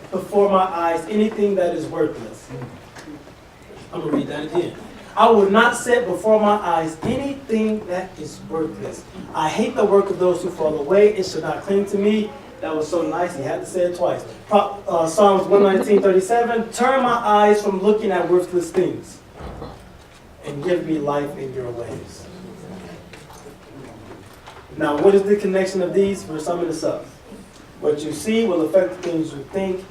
Speaker 4: before my eyes anything that is worthless. I'm going to read that again. I will not set before my eyes anything that is worthless. I hate the work of those who fall away. It should not cling to me. That was so nice. He had to say it twice. Psalms 119:37. Turn my eyes from looking at worthless things and give me life in your ways. Now, what is the connection of these? We're summing this up. What you see will affect the things you think,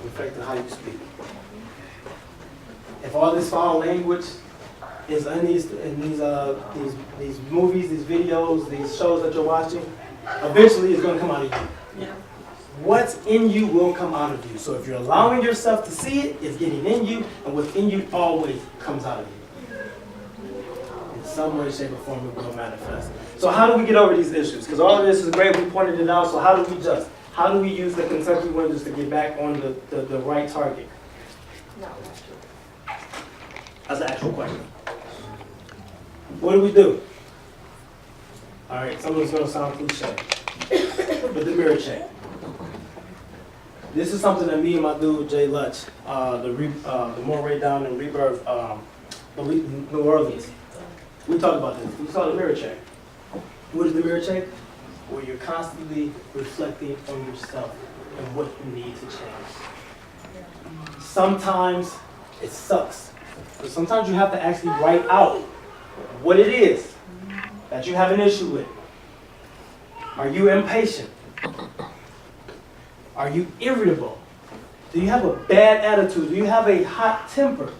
Speaker 4: will affect how you speak. If all this foul language is in these movies, these videos, these shows that you're watching, eventually it's going to come out of you. Yeah. What's in you will come out of you. So if you're allowing yourself to see it, it's getting in you, and what's in you always comes out of you. In some way, shape, or form, it will manifest. So how do we get over these issues? Because all of this is great, we pointed it out, so how do we adjust? How do we use the Kentucky windows to get back on the right target? That's an actual question. What do? All right, some of it's going to sound cliche, but the mirror check. This is something that me and my dude, Jay Lutch, the Moreh down in Rebirth, New Orleans, we talked about this. We saw the mirror check. What is the mirror check? Where you're constantly reflecting on yourself and what you need to change. Sometimes it sucks. But sometimes you have to actually write out what it is that you have an issue with. Are you impatient? Are you irritable? Do you have a bad attitude? Do you have a hot temper?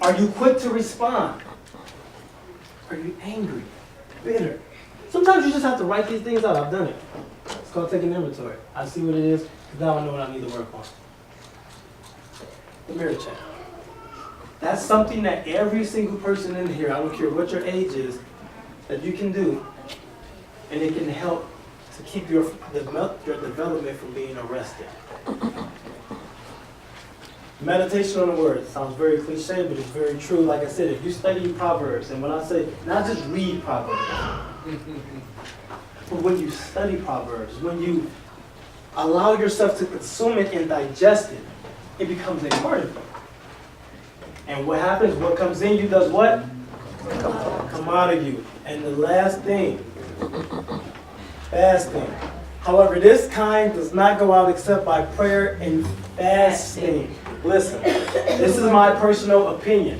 Speaker 4: Are you quick to respond? Are you angry? Bitter? Sometimes you just have to write these things out. I've done it. It's called taking inventory. I see what it is, now I know what I need to work on. The mirror check. That's something that every single person in here, I don't care what your age is, that you can do, and it can help to keep your development from being arrested. Meditation on the word. Sounds very cliche, but it's very true. Like I said, if you study Proverbs, and when I say, not just read Proverbs, but when you study Proverbs, when you allow yourself to consume it and digest it, it becomes a part of you. And what happens? What comes in you does what? Come out of you. And the last thing, fasting. However, this kind does not go out except by prayer and fasting. Listen, this is my personal opinion.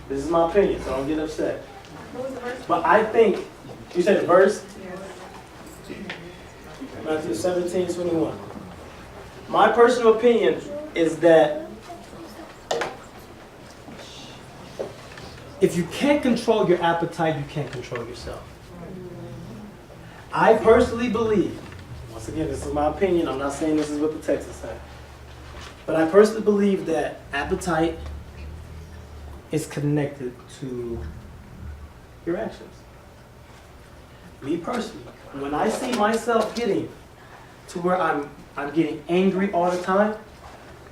Speaker 4: This is my opinion, so don't get upset. But I think, you said the verse? Matthew 17:21. My personal opinion is that if you can't control your appetite, you can't control yourself. I personally believe, once again, this is my opinion, I'm not saying this is what the text is saying, but I personally believe that appetite is connected to your actions. me personally, when I see myself getting to where I'm getting angry all the time,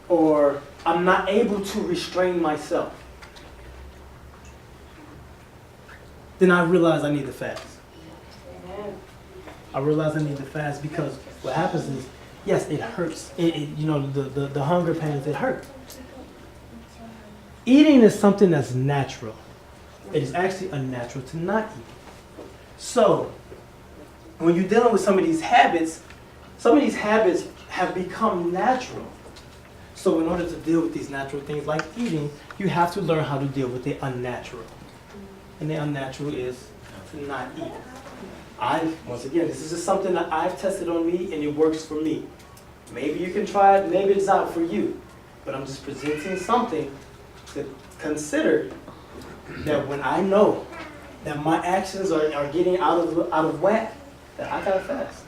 Speaker 4: or I'm not able to restrain myself, then I realize I need to fast. I realize I need to fast because what happens is, yes, it hurts. The hunger pains, it hurts. Eating is something that's natural. It is actually unnatural to not eat. So, when you're dealing with some of these habits have become natural. So in order to deal with these natural things like eating, you have to learn how to deal with the unnatural. And the unnatural is to not eat. Once again, this is just something that I've tested on me and it works for me. Maybe you can try it, maybe it's not for you. But I'm just presenting something to consider that when I know that my actions are getting out of whack, that I gotta fast.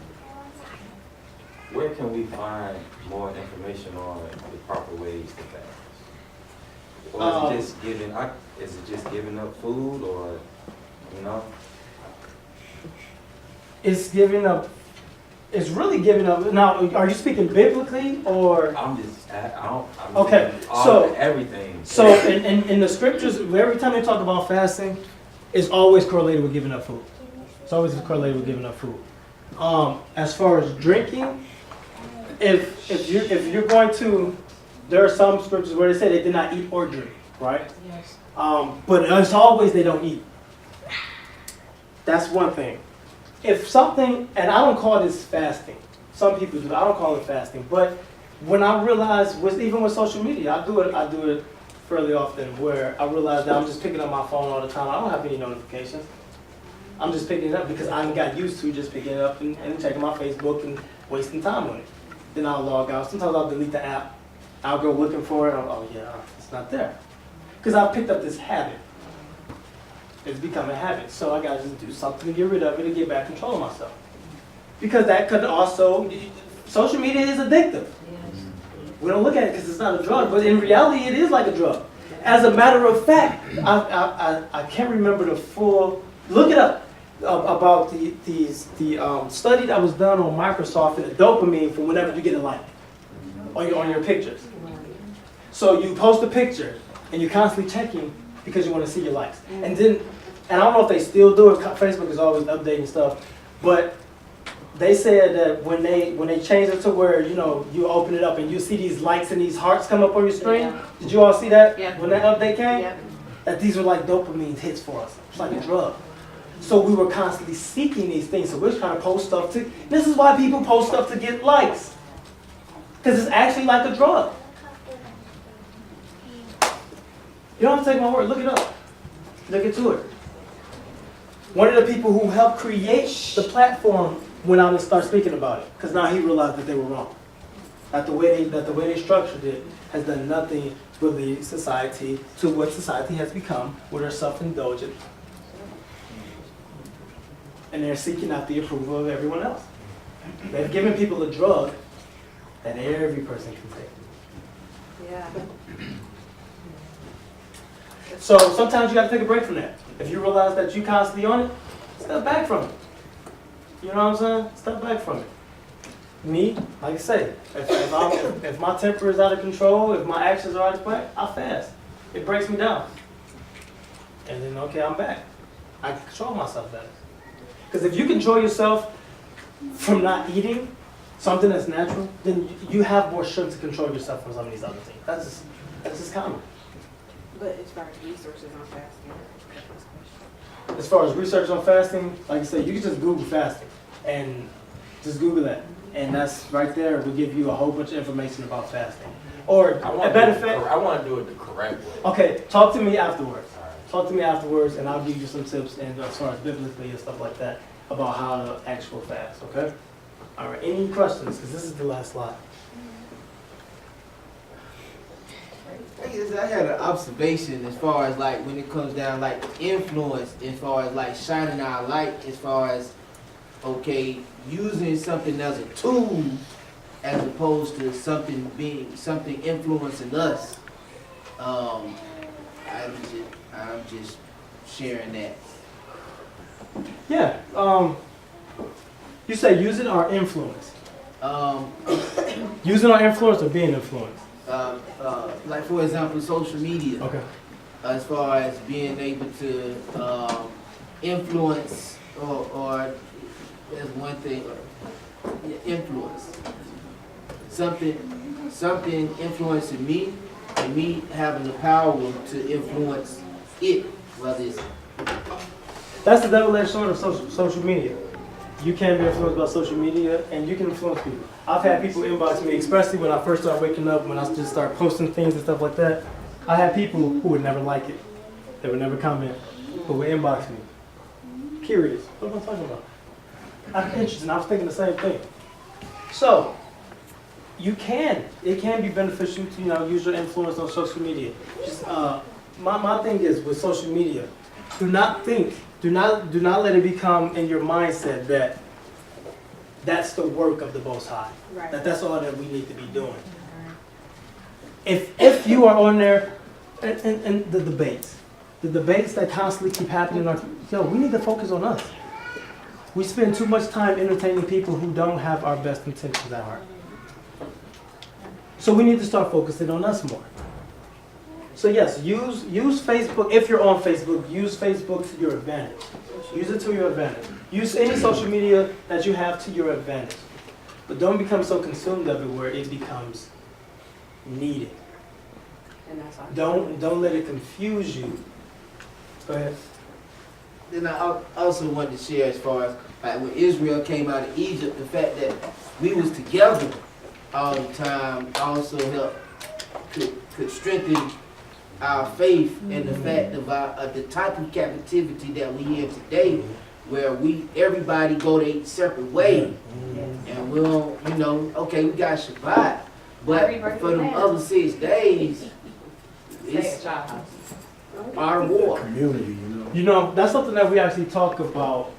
Speaker 6: Where can we find more information on the proper ways to fast? Or is it just giving up food, or
Speaker 4: It's giving up. It's really giving up. Now, are you speaking biblically or? Okay, so
Speaker 6: everything.
Speaker 4: So in the scriptures, every time they talk about fasting, it's always correlated with giving up food. It's always correlated with giving up food. As far as drinking, if you're going to, there are some scriptures where they say they did not eat or drink, right?
Speaker 12: Yes.
Speaker 4: But it's always they don't eat. That's one thing. If something, and I don't call this fasting. Some people do. I don't call it fasting. But when I realize, even with social media, I do it fairly often, where I realize that I'm just picking up my phone all the time. I don't have any notifications. I'm just picking it up because I got used to just picking it up and checking my Facebook and wasting time on it. Then I'll log out. Sometimes I'll delete the app. I'll go looking for it. Oh yeah, it's not there. Because I've picked up this habit. It's become a habit. So I got to just do something to get rid of it and get back control of myself. Because that could also, social media is addictive. We don't look at it because it's not a drug, but in reality it is like a drug. As a matter of fact, I can't remember the full, look it up, about the study that was done on Microsoft and the dopamine for whenever you get a like on your pictures. So you post a picture and you're constantly checking because you want to see your likes. And I don't know if they still do it, Facebook is always updating stuff, but they said that when they changed it to where, you open it up and you see these likes and these hearts come up on your screen. Yeah. Did you all see that? Yeah. When that update came? Yeah. That these were like dopamine hits for us. It's like a drug. So we were constantly seeking these things. So we're trying to post stuff this is why people post stuff to get likes. Because it's actually like a drug. You don't have to take my word. Look it up. Look into it. One of the people who helped create the platform went out and started speaking about it, because now he realized that they were wrong. That the way they structured it has done nothing to lead society to what society has become, where they're self-indulgent, and they're seeking out the approval of everyone else. They've given people a drug that every person can take.
Speaker 12: Yeah.
Speaker 4: So sometimes you got to take a break from that. If you realize that you're constantly on it, step back from it. You know what I'm saying? Step back from it. Me, like I say, if my temper is out of control, if my actions are out of whack, I fast. It breaks me down. And then, okay, I'm back. I can control myself better. Because if you control yourself from not eating something that's natural, then you have more strength to control yourself from some of these other things. That's just common.
Speaker 12: But as far as resources on fasting,
Speaker 4: as far as research on fasting, like I said, you can just Google fasting and just Google that. And that's right there will give you a whole bunch of information about fasting. Or a benefit.
Speaker 6: I want to do it the correct way.
Speaker 4: Okay, talk to me afterwards. Talk to me afterwards and I'll give you some tips and as far as biblically and stuff like that about how to actual fast, okay? All right, any questions? Because this is the last slide.
Speaker 9: I had an observation as far as like when it comes down like influence, as far as like shining our light, as far as using something as a tool as opposed to something influencing us. I'm just sharing that.
Speaker 4: Yeah. You say using our influence.
Speaker 9: Um,
Speaker 4: Using our influence or being influenced?
Speaker 9: like for example, social media.
Speaker 4: Okay.
Speaker 9: As far as being able to influence or that's one thing, influence. Something influencing me and me having the power to influence it, whether it's
Speaker 4: That's the double-edged sword of social media. You can be influenced by social media, and you can influence people. I've had people inbox me, especially when I first started waking up, when I just started posting things and stuff like that. I had people who would never like it. They would never comment, but would inbox me. Curious, what am I talking about? I'm interested, and I was thinking the same thing. So, it can be beneficial to use your influence on social media. Just my thing is with social media, do not let it become in your mindset that that's the work of the Most High.
Speaker 12: Right.
Speaker 4: That's all that we need to be doing. If you are on there and the debates that constantly keep happening, we need to focus on us. We spend too much time entertaining people who don't have our best intentions at heart. So we need to start focusing on us more. So yes, use Facebook. If you're on Facebook, use Facebook to your advantage. Use it to your advantage. Use any social media that you have to your advantage. But don't become so consumed of it where it becomes needed.
Speaker 12: And that's all.
Speaker 4: Don't let it confuse you. Go ahead.
Speaker 9: Then I also wanted to share as far as like when Israel came out of Egypt, the fact that we was together all the time also helped could strengthen our faith in the fact of the type of captivity that we in today, where everybody go their separate way, and we don't, okay, we got Shabbat, but for them other 6 days, it's our war.
Speaker 3: Community,
Speaker 4: That's something that we actually talk about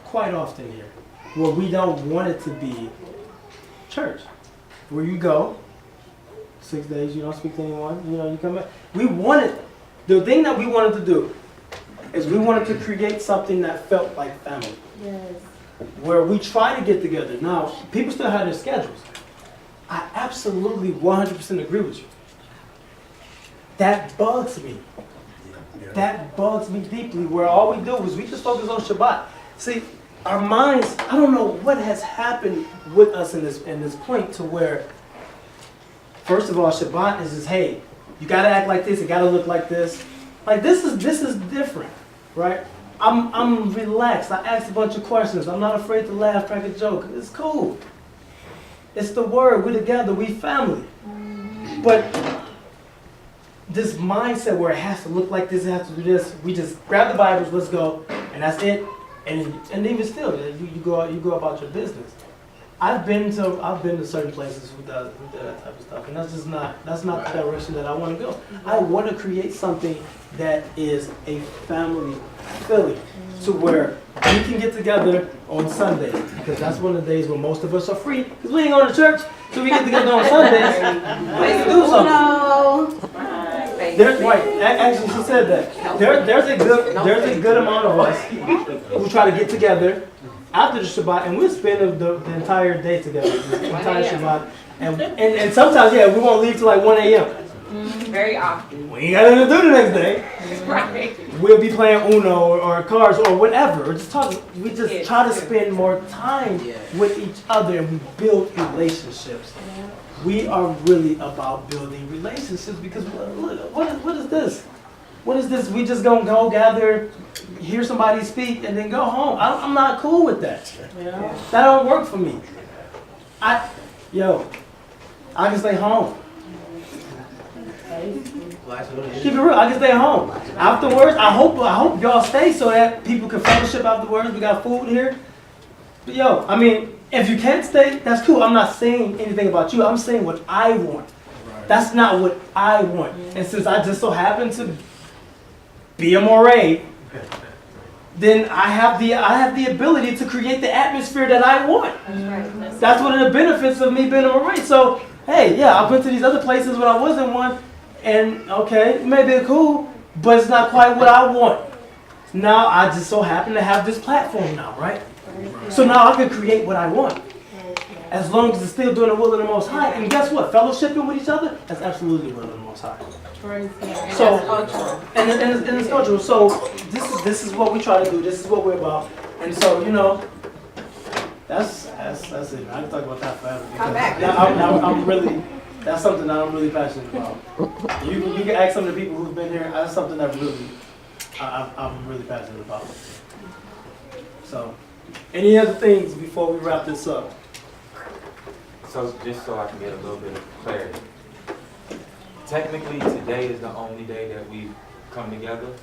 Speaker 4: quite often here, where we don't want it to be church, where you go 6 days, you don't speak to anyone, you come back. The thing that we wanted to do is we wanted to create something that felt like family.
Speaker 12: Yes.
Speaker 4: Where we try to get together. Now, people still have their schedules. I absolutely 100% agree with you. That bugs me. That bugs me deeply, where all we do is we just focus on Shabbat. See, our minds, I don't know what has happened with us in this point to where, first of all, Shabbat is just, hey, you gotta act like this, you gotta look like this. Like this is different, right? I'm relaxed. I asked a bunch of questions. I'm not afraid to laugh, crack a joke. It's cool. It's the word. We're together. We family. But this mindset where it has to look like this, it has to do this. We just grab the Bibles, let's go, and that's it. And even still, you go about your business. I've been to certain places with that type of stuff, and that's not the direction that I want to go. I want to create something that is a family feeling, to where we can get together on Sundays, because that's one of the days when most of us are free, because we ain't going to church, so we get together on Sundays and do something. Actually, she said that. There's a good amount of us who try to get together after the Shabbat, and we'll spend the entire day together, the entire Shabbat. And sometimes, we won't leave till like 1 a.m.
Speaker 5: Very often.
Speaker 4: We ain't got nothing to do the next day.
Speaker 5: Right.
Speaker 4: We'll be playing Uno or cards or whatever. Or just talking. We just try to spend more time with each other, and we build relationships. We are really about building relationships, because look, what is this? What is this? We just gonna go gather, hear somebody speak, and then go home. I'm not cool with that. That don't work for me. I can stay home. Keep it real. I can stay home. Afterwards, I hope y'all stay so that people can fellowship afterwards. We got food here. But if you can't stay, that's cool. I'm not saying anything about you. I'm saying what I want. That's not what I want. And since I just so happen to be a Moreh, then I have the ability to create the atmosphere that I want. That's one of the benefits of me being a Moreh. So, hey, I've been to these other places when I wasn't one, and okay, maybe it's cool, but it's not quite what I want. Now I just so happen to have this platform now, right? So now I can create what I want. As long as it's still doing the will of the Most High. And guess what? Fellowshipping with each other, that's absolutely the will of the Most High. So, and it's cultural. So this is what we try to do. This is what we're about. And so, you know, that's it. I can talk about that forever.
Speaker 12: Come back.
Speaker 4: I'm really, that's something that I'm really passionate about. You can ask some of the people who've been here. That's something that really, I'm really passionate about. So, any other things before we wrap this up?
Speaker 6: So just so I can get a little bit of clarity. Technically, today is the only day that we come together,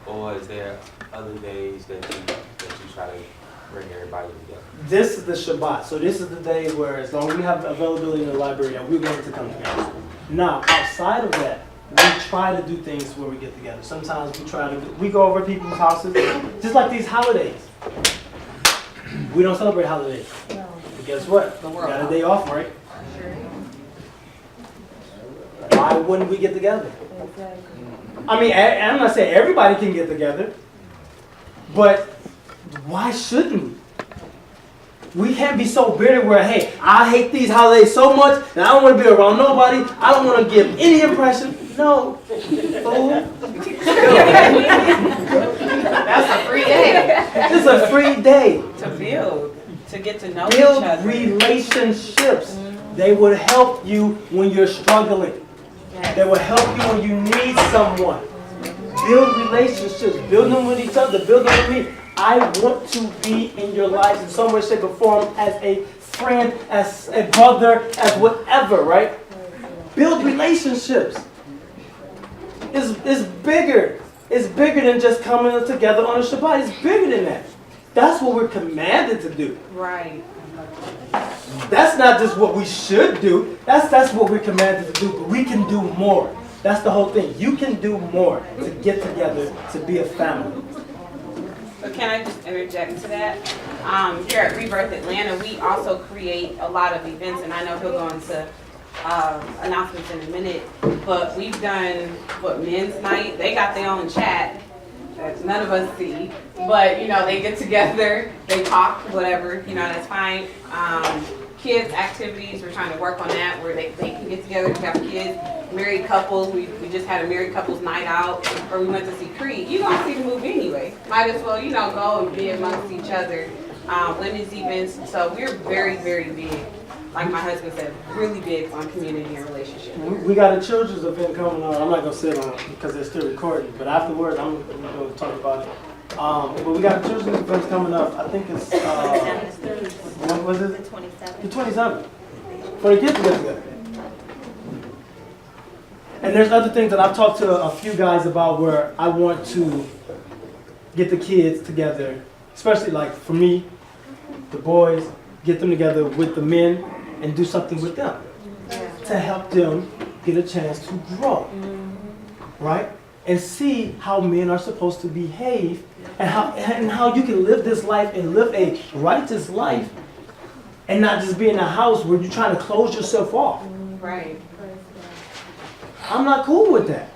Speaker 6: or is there other days that you try to bring everybody together?
Speaker 4: This is the Shabbat. So this is the day where, as long as we have availability in the library, that we're going to come together. Now, outside of that, we try to do things where we get together. Sometimes we go over to people's houses, just like these holidays. We don't celebrate holidays.
Speaker 12: No.
Speaker 4: But guess what? We got a day off, right? Why wouldn't we get together? I mean, I'm not saying everybody can get together, but why shouldn't we? We can't be so bitter where, hey, I hate these holidays so much that I don't want to be around nobody. I don't want to give any impression. No. Fool.
Speaker 12: That's a free day.
Speaker 4: It's a free day.
Speaker 12: To build, to get to know each
Speaker 4: Build
Speaker 12: other.
Speaker 4: relationships. They will help you when you're struggling. They will help you when you need someone. Build relationships. Build them with each other. Build them with me. I want to be in your lives in some way, shape, or form as a friend, as a brother, as whatever, right? Build relationships. It's bigger. It's bigger than just coming together on a Shabbat. It's bigger than that. That's what we're commanded to do.
Speaker 12: Right.
Speaker 4: That's not just what we should do. That's what we're commanded to do. But we can do more. That's the whole thing. You can do more to get together, to be a family.
Speaker 5: So can I just interject to that? Here at Rebirth Atlanta, we also create a lot of events, and I know he'll go into announcements in a minute, but we've done, men's night? They got their own chat that none of us see, but, you know, they get together, they talk, whatever, you know, that's fine. Kids activities, we're trying to work on that, where they can get together, we have kids, married couples, we just had a married couples night out, or we went to see Creed. You're gonna see the movie anyway. Might as well, you know, go and be amongst each other. Women's events, so we're very, very big. Like my husband said, really big on community and relationship.
Speaker 4: We got a children's event coming on. I'm not going to sit on it because they're still recording, but afterwards I'm going to talk about it. But we got a children's event coming up. I think it's, what was it?
Speaker 7: The 27th.
Speaker 4: The 27th. For the kids to get together. And there's other things that I've talked to a few guys about where I want to get the kids together, especially like for me, the boys, get them together with the men and do something with them to help them get a chance to grow, right? And see how men are supposed to behave and how you can live this life and live a righteous life and not just be in a house where you're trying to close yourself off.
Speaker 5: Right.
Speaker 4: I'm not cool with that.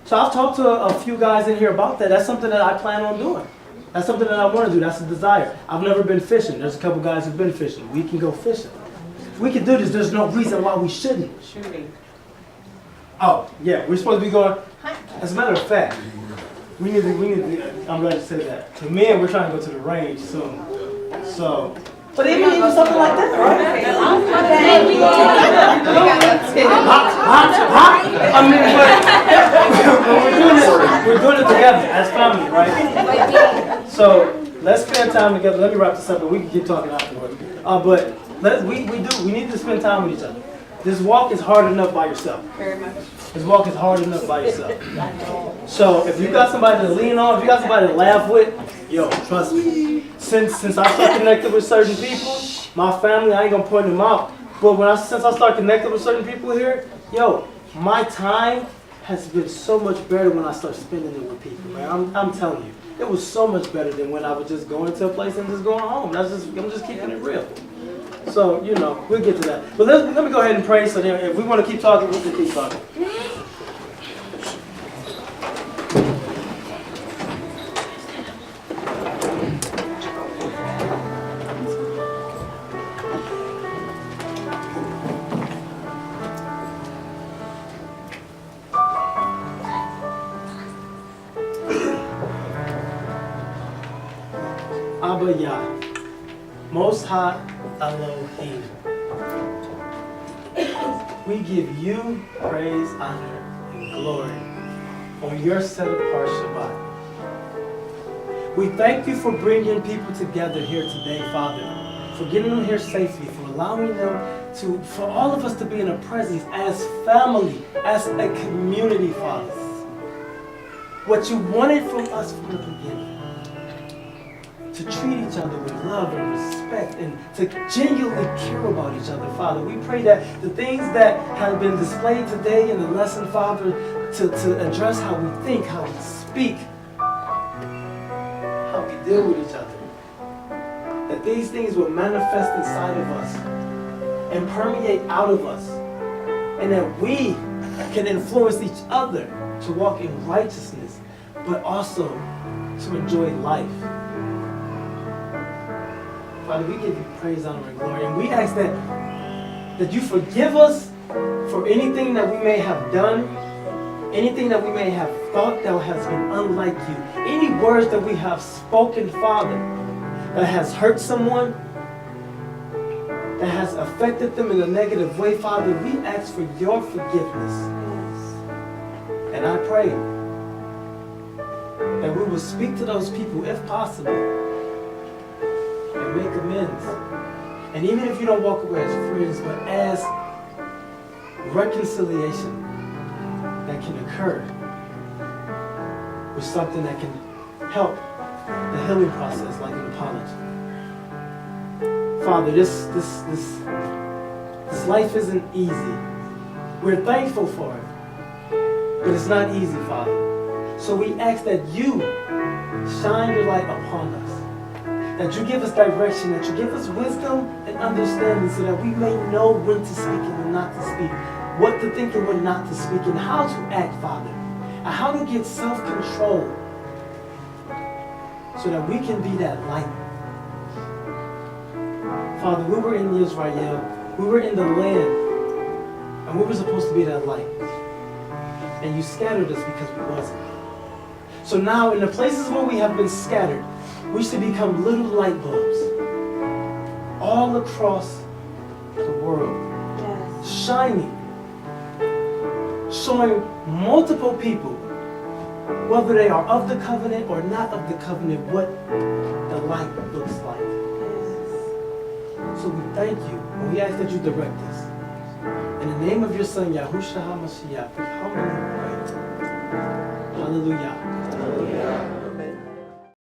Speaker 4: So I've talked to a few guys in here about that. That's something that I plan on doing. That's something that I want to do. That's a desire. I've never been fishing. There's a couple guys who've been fishing. We can go fishing. We can do this. There's no reason why we shouldn't.
Speaker 5: Shooting.
Speaker 4: Oh, yeah. We're supposed to be going. As a matter of fact, we need to, I'm glad you said that. To men, we're trying to go to the range soon. So, but even something like that, right? I mean, we're doing it together as family, right? So let's spend time together. Let me wrap this up, and we can keep talking afterwards. But we need to spend time with each other. This walk is hard enough by yourself.
Speaker 5: Very much.
Speaker 4: This walk is hard enough by yourself. So if you got somebody to lean on, if you got somebody to laugh with, yo, trust me. Since I start connected with certain people, my family, I ain't gonna point them out. But since I start connected with certain people here, yo, my time has been so much better when I start spending it with people, man. I'm telling you, it was so much better than when I was just going to a place and just going home. I'm just keeping it real. So, you know, we'll get to that. But let me go ahead and pray, so then if we want to keep talking, we can keep talking. Abba Yah, Most High Elohim. We give you praise, honor, and glory on your set-apart Shabbat. We thank you for bringing people together here today, Father, for getting them here safely, for allowing them to, for all of us to be in a presence as family, as a community, Father. What you wanted from us from the beginning. To treat each other with love and respect and to genuinely care about each other, Father. We pray that the things that have been displayed today in the lesson, Father, to address how we think, how we speak, how we deal with each other, that these things will manifest inside of us and permeate out of us, and that we can influence each other to walk in righteousness, but also to enjoy life. Father, we give you praise, honor, and glory. And we ask that you forgive us for anything that we may have done, anything that we may have thought that has been unlike you, any words that we have spoken, Father, that has hurt someone, that has affected them in a negative way, Father, we ask for your forgiveness. And I pray that we will speak to those people, if possible, and make amends. And even if you don't walk away as friends, but as reconciliation that can occur with something that can help the healing process, like an apology. Father, this life isn't easy. We're thankful for it, but it's not easy, Father. So we ask that you shine your light upon us, that you give us direction, that you give us wisdom and understanding so that we may know when to speak and when not to speak, what to think and when not to speak, and how to act, Father, and how to get self-control so that we can be that light. Father, we were in Israel, we were in the land, and we were supposed to be that light. And you scattered us because we wasn't. So now in the places where we have been scattered, we should become little light bulbs all across the world, shining, showing multiple people, whether they are of the covenant or not of the covenant, what the light looks like. So we thank you, and we ask that you direct us. In the name of your Son, Yahushua HaMashiach, we humbly pray. Hallelujah. Hallelujah.